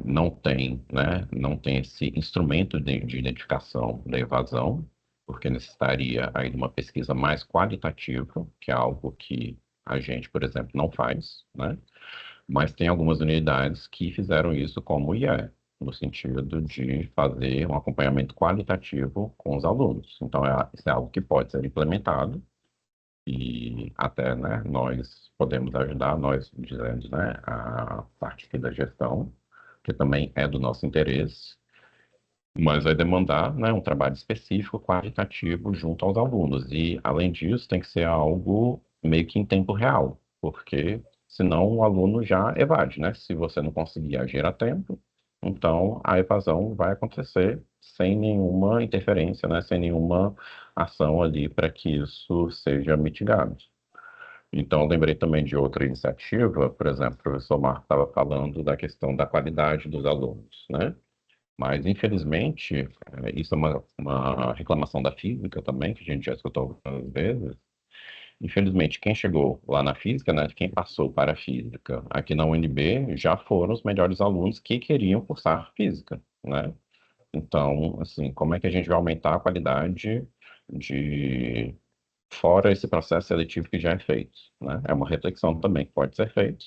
Speaker 3: não tem, né, não tem esse instrumento de identificação da evasão, porque necessitaria aí de uma pesquisa mais qualitativa, que é algo que a gente, por exemplo, não faz, né? Mas tem algumas unidades que fizeram isso como o IE, no sentido de fazer um acompanhamento qualitativo com os alunos. Então, isso é algo que pode ser implementado e até, né, nós podemos ajudar, nós dizendo, né, a parte aqui da gestão, que também é do nosso interesse, mas vai demandar, né, um trabalho específico, qualitativo, junto aos alunos. E, além disso, tem que ser algo meio que em tempo real, porque senão o aluno já evade, né? Se você não conseguir agir a tempo, então a evasão vai acontecer sem nenhuma interferência, né? Sem nenhuma ação ali para que isso seja mitigado. Então, lembrei também de outra iniciativa, por exemplo, o professor Marco estava falando da questão da qualidade dos alunos, né? Mas, infelizmente, isso é uma reclamação da física também, que a gente já escutou algumas vezes, Infelizmente, quem chegou lá na física, né, quem passou para a física aqui na UNB já foram os melhores alunos que queriam cursar física, né? Então, assim, como é que a gente vai aumentar a qualidade de fora esse processo seletivo que já é feito, né? É uma reflexão também que pode ser feita,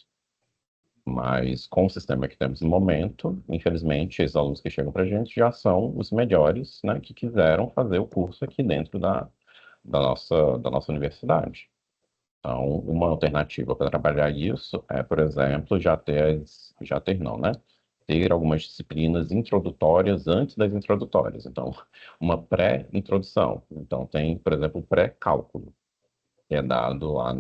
Speaker 3: mas com o sistema que temos no momento, infelizmente, esses alunos que chegam para a gente já são os melhores, né, que quiseram fazer o curso aqui dentro da nossa universidade. Então, uma alternativa para trabalhar isso é, por exemplo, já ter não, né? Ter algumas disciplinas introdutórias antes das introdutórias. Então, uma pré-introdução. Então, tem, por exemplo, o pré-cálculo, que é dado lá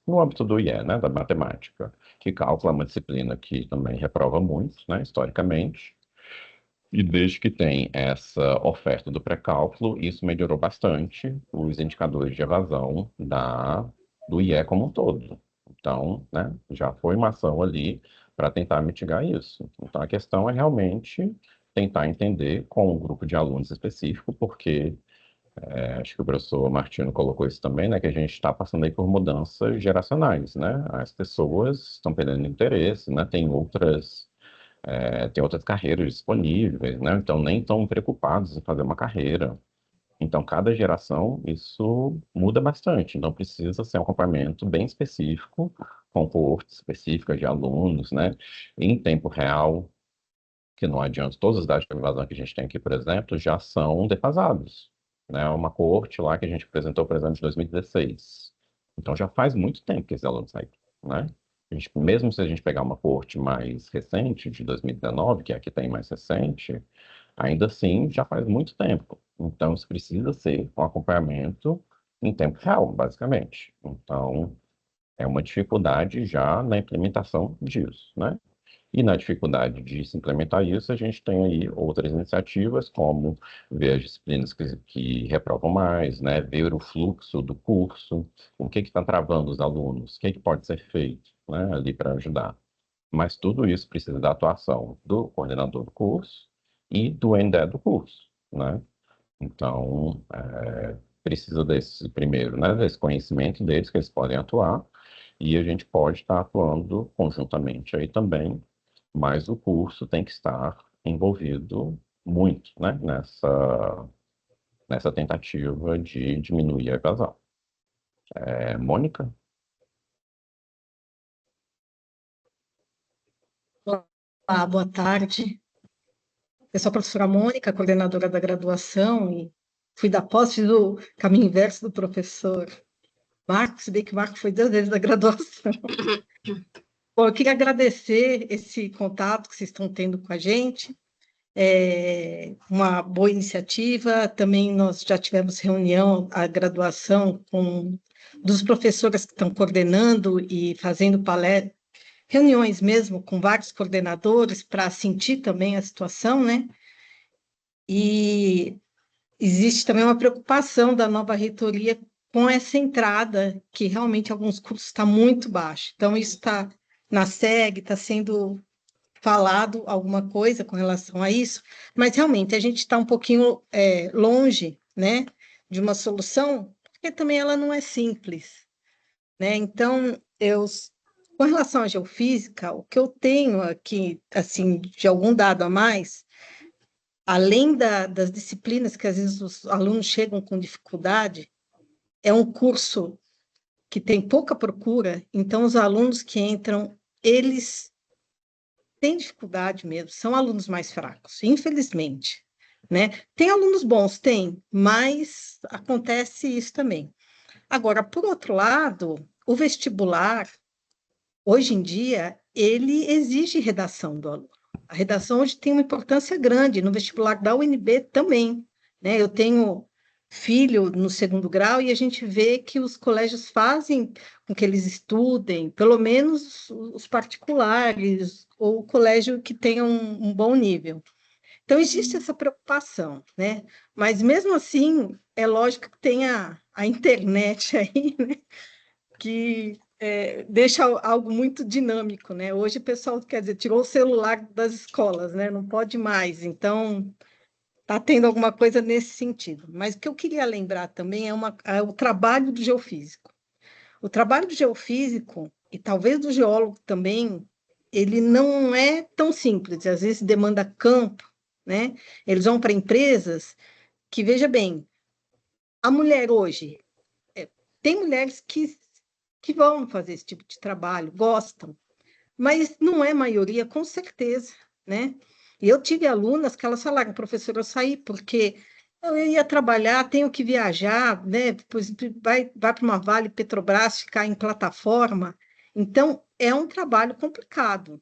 Speaker 3: no âmbito do IE, né, da matemática, que cálculo é uma disciplina que também reprova muito, né, historicamente. E desde que tem essa oferta do pré-cálculo, isso melhorou bastante os indicadores de evasão do IE como um todo. Então, né, já foi uma ação ali para tentar mitigar isso. Então, a questão é realmente tentar entender com um grupo de alunos específico, porque acho que o professor Martino colocou isso também, né, que a gente está passando aí por mudanças geracionais, né? As pessoas estão perdendo interesse, né? Tem outras carreiras disponíveis, né? Então nem estão preocupados em fazer uma carreira. Então, cada geração, isso muda bastante. Então, precisa ser um acompanhamento bem específico, com coortes específicas de alunos, né? Em tempo real, que não adianta, todos os dados de evasão que a gente tem aqui, por exemplo, já são defasados, né? Uma coorte lá que a gente apresentou, por exemplo, de 2016. Então, já faz muito tempo que esses alunos saíram, né? Mesmo se a gente pegar uma coorte mais recente, de 2019, que é a que tem mais recente, ainda assim já faz muito tempo. Então, isso precisa ser um acompanhamento em tempo real, basicamente. Então, é uma dificuldade já na implementação disso, né? E na dificuldade de se implementar isso, a gente tem aí outras iniciativas, como ver as disciplinas que reprovam mais, né? Ver o fluxo do curso, o que está travando os alunos, o que pode ser feito, né? Ali para ajudar. Mas tudo isso precisa da atuação do coordenador do curso e do NDE do curso, né? Então, precisa desse primeiro, né? Desse conhecimento deles, que eles podem atuar, e a gente pode estar atuando conjuntamente aí também, mas o curso tem que estar envolvido muito, né, nessa tentativa de diminuir a evasão. Mônica?
Speaker 6: Olá, boa tarde. Eu sou a professora Mônica, coordenadora da graduação, e fui da pós, fiz o caminho inverso do professor Marcos, se bem que o Marcos foi 2 vezes da graduação. Bom, eu queria agradecer esse contato que vocês estão tendo com a gente, uma boa iniciativa. Também nós já tivemos reunião, a graduação, dos professores que estão coordenando e fazendo palestra, reuniões mesmo com vários coordenadores para sentir também a situação, né? E existe também uma preocupação da nova reitoria com essa entrada, que realmente alguns cursos está muito baixo. Então, isso está na SEG, está sendo falado alguma coisa com relação a isso, mas realmente a gente está um pouquinho longe, né, de uma solução, porque também ela não é simples, né? Então, com relação à geofísica, o que eu tenho aqui, assim, de algum dado a mais, além das disciplinas que às vezes os alunos chegam com dificuldade, é um curso que tem pouca procura, então os alunos que entram, eles têm dificuldade mesmo, são alunos mais fracos, infelizmente, né? Tem alunos bons, tem, mas acontece isso também. Agora, por outro lado, o vestibular, hoje em dia, ele exige redação do aluno. A redação hoje tem uma importância grande, no vestibular da UNB também, né? Eu tenho filho no 2º grau e a gente vê que os colégios fazem com que eles estudem, pelo menos os particulares, ou o colégio que tenha um bom nível. Então, existe essa preocupação, né? Mas, mesmo assim, é lógico que tem a internet aí, né? Que deixa algo muito dinâmico, né? Hoje o pessoal, quer dizer, tirou o celular das escolas, né? Não pode mais. Então, tá tendo alguma coisa nesse sentido. Mas o que eu queria lembrar também é o trabalho do geofísico. O trabalho do geofísico, e talvez do geólogo também, ele não é tão simples, às vezes demanda campo, né? Eles vão para empresas que, veja bem, a mulher hoje, tem mulheres que vão fazer esse tipo de trabalho, gostam, mas não é maioria, com certeza, né? E eu tive alunas que elas falaram, professora, eu saí porque eu ia trabalhar, tenho que viajar, né? Depois vai para uma Vale Petrobras ficar em plataforma. Então, é um trabalho complicado,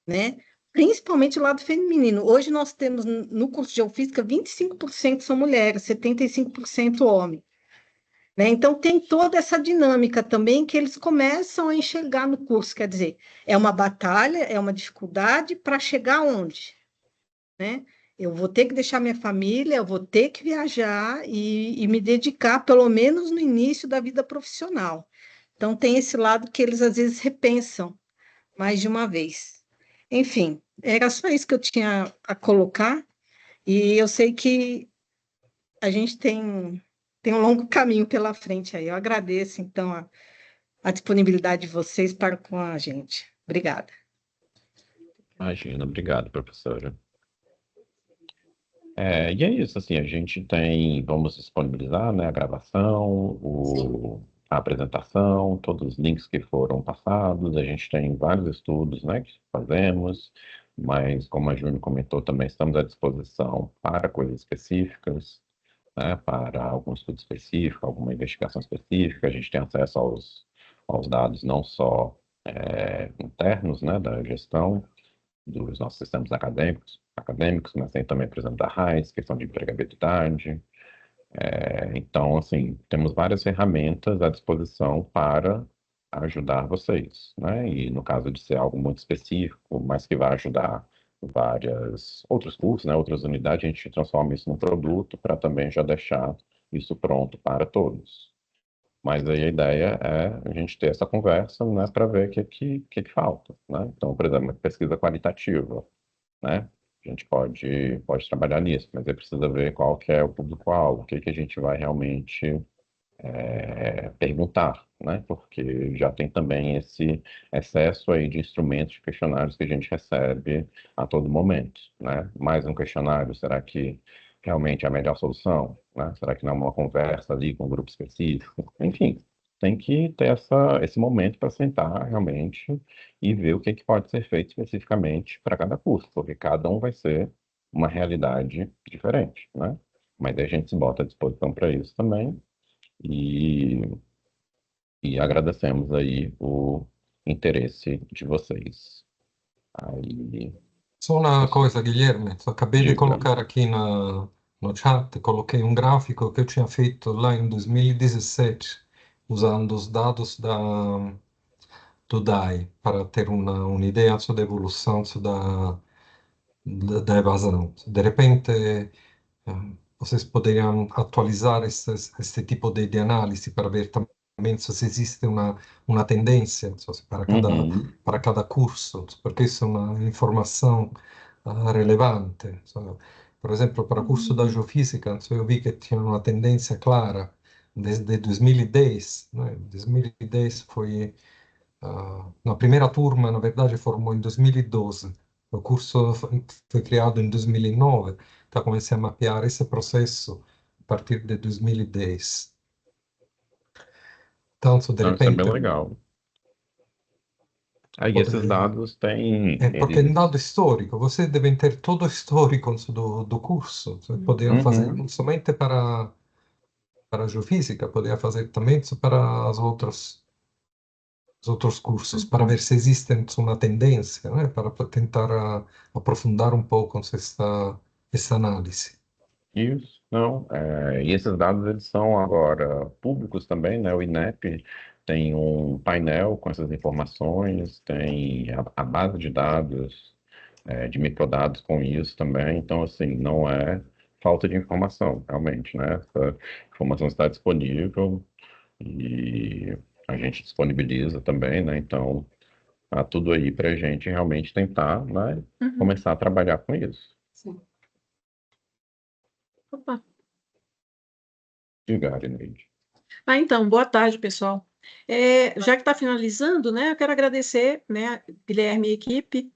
Speaker 6: né? Principalmente o lado feminino. Hoje nós temos no curso de geofísica 25% são mulheres, 75% homens. Né? Então, tem toda essa dinâmica também que eles começam a enxergar no curso. Quer dizer, é uma batalha, é uma dificuldade para chegar onde? Né? Eu vou ter que deixar minha família, eu vou ter que viajar e me dedicar, pelo menos no início da vida profissional. Então, tem esse lado que eles às vezes repensam mais de uma vez. Enfim, era só isso que eu tinha a colocar, e eu sei que a gente tem um longo caminho pela frente aí. Eu agradeço, então, a disponibilidade de vocês para com a gente. Obrigada.
Speaker 3: Imagina, obrigado, professora. E é isso, assim, a gente vamos disponibilizar, né, a gravação, a apresentação, todos os links que foram passados, a gente tem vários estudos, né, que fazemos, mas como a Júnior comentou também, estamos à disposição para coisas específicas, né, para algum estudo específico, alguma investigação específica, a gente tem acesso aos dados não só internos, né, da gestão dos nossos sistemas acadêmicos, mas tem também, por exemplo, da RAIS, questão de empregabilidade. Então, assim, temos várias ferramentas à disposição para ajudar vocês, né? E no caso de ser algo muito específico, mas que vai ajudar vários outros cursos, né? Outras unidades, a gente transforma isso num produto para também já deixar isso pronto para todos. Mas aí a ideia é a gente ter essa conversa, né, para ver o que falta, né? Então, por exemplo, pesquisa qualitativa, né? A gente pode trabalhar nisso, mas aí precisa ver qual que é o público-alvo, o que a gente vai realmente perguntar, né? Porque já tem também esse excesso aí de instrumentos, de questionários que a gente recebe a todo momento, né? Mais um questionário, será que realmente é a melhor solução, né? Será que não é uma conversa ali com um grupo específico? Enfim, tem que ter esse momento para sentar realmente e ver o que pode ser feito especificamente para cada curso, porque cada um vai ser uma realidade diferente, né? Mas aí a gente se bota à disposição para isso também e, e agradecemos aí o interesse de vocês. Aí,
Speaker 4: Só uma coisa, Guilherme, acabei de
Speaker 3: diga.
Speaker 4: colocar aqui no chat, coloquei um gráfico que eu tinha feito lá em 2017, usando os dados do DAI, para ter uma ideia sobre a evolução da evasão. De repente, vocês poderiam atualizar esse tipo de análise para ver também se existe uma tendência
Speaker 3: Uhum.
Speaker 4: para cada curso, porque isso é uma informação relevante. Por exemplo, para o curso da geofísica, eu vi que tinha uma tendência clara desde 2010, né? 2010 foi na primeira turma, na verdade, formou em 2012. O curso foi criado em 2009, então comecei a mapear esse processo a partir de 2010. Então, de
Speaker 3: Não, isso é bem
Speaker 4: repente,
Speaker 3: legal. Aí esses
Speaker 4: poderia...
Speaker 3: dados têm,
Speaker 4: porque é um
Speaker 3: eles...
Speaker 4: dado histórico, você deve ter todo o histórico do curso. Você poderia fazer
Speaker 3: Uhum.
Speaker 4: não somente para a geofísica, poderia fazer também para os outros cursos, para ver se existe uma tendência, né? Para tentar aprofundar um pouco essa análise.
Speaker 3: Isso, não. E esses dados eles são agora públicos também, né? O INEP tem um painel com essas informações, tem a base de dados, de microdados com isso também. Então, assim, não é falta de informação, realmente, né? Essa informação está disponível e a gente disponibiliza também, né? Então, tá tudo aí para a gente realmente tentar, né,
Speaker 1: Uhum.
Speaker 3: começar a trabalhar com isso.
Speaker 1: Sim.
Speaker 7: Opa.
Speaker 3: Diga, Arineide.
Speaker 7: Então, boa tarde, pessoal. Já que está finalizando, né, eu quero agradecer, né, Guilherme e equipe,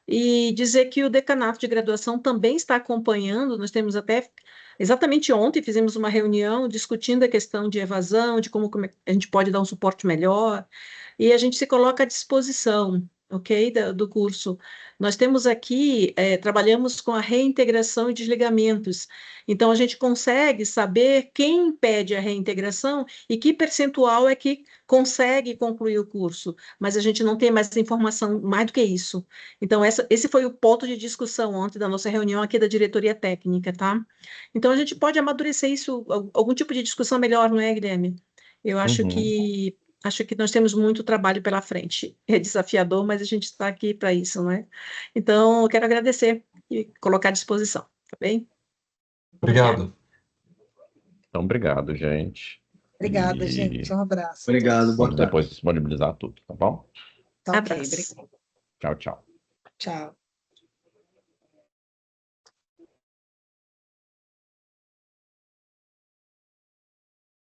Speaker 7: e dizer que o decanato de graduação também está acompanhando. Nós temos até, exatamente ontem, fizemos uma reunião discutindo a questão de evasão, de como a gente pode dar um suporte melhor, e a gente se coloca à disposição, ok, do curso. Nós temos aqui, trabalhamos com a reintegração e desligamentos, então a gente consegue saber quem impede a reintegração e que percentual é que consegue concluir o curso, mas a gente não tem mais informação mais do que isso. Então, esse foi o ponto de discussão ontem da nossa reunião aqui da diretoria técnica, tá? Então, a gente pode amadurecer isso, algum tipo de discussão melhor, não é, Guilherme? Eu acho que nós temos muito trabalho pela frente. É desafiador, mas a gente está aqui para isso, não é? Então, eu quero agradecer e colocar à disposição, tá bem?
Speaker 4: Obrigado.
Speaker 3: Então, obrigado, gente.
Speaker 6: Obrigada,
Speaker 3: E
Speaker 6: gente. Um abraço.
Speaker 5: Obrigado, boa
Speaker 3: vamos
Speaker 5: tarde.
Speaker 3: depois disponibilizar tudo, tá bom?
Speaker 6: Tá ok,
Speaker 7: Abraço.
Speaker 6: obrigada.
Speaker 3: Tchau, tchau.
Speaker 6: Tchau.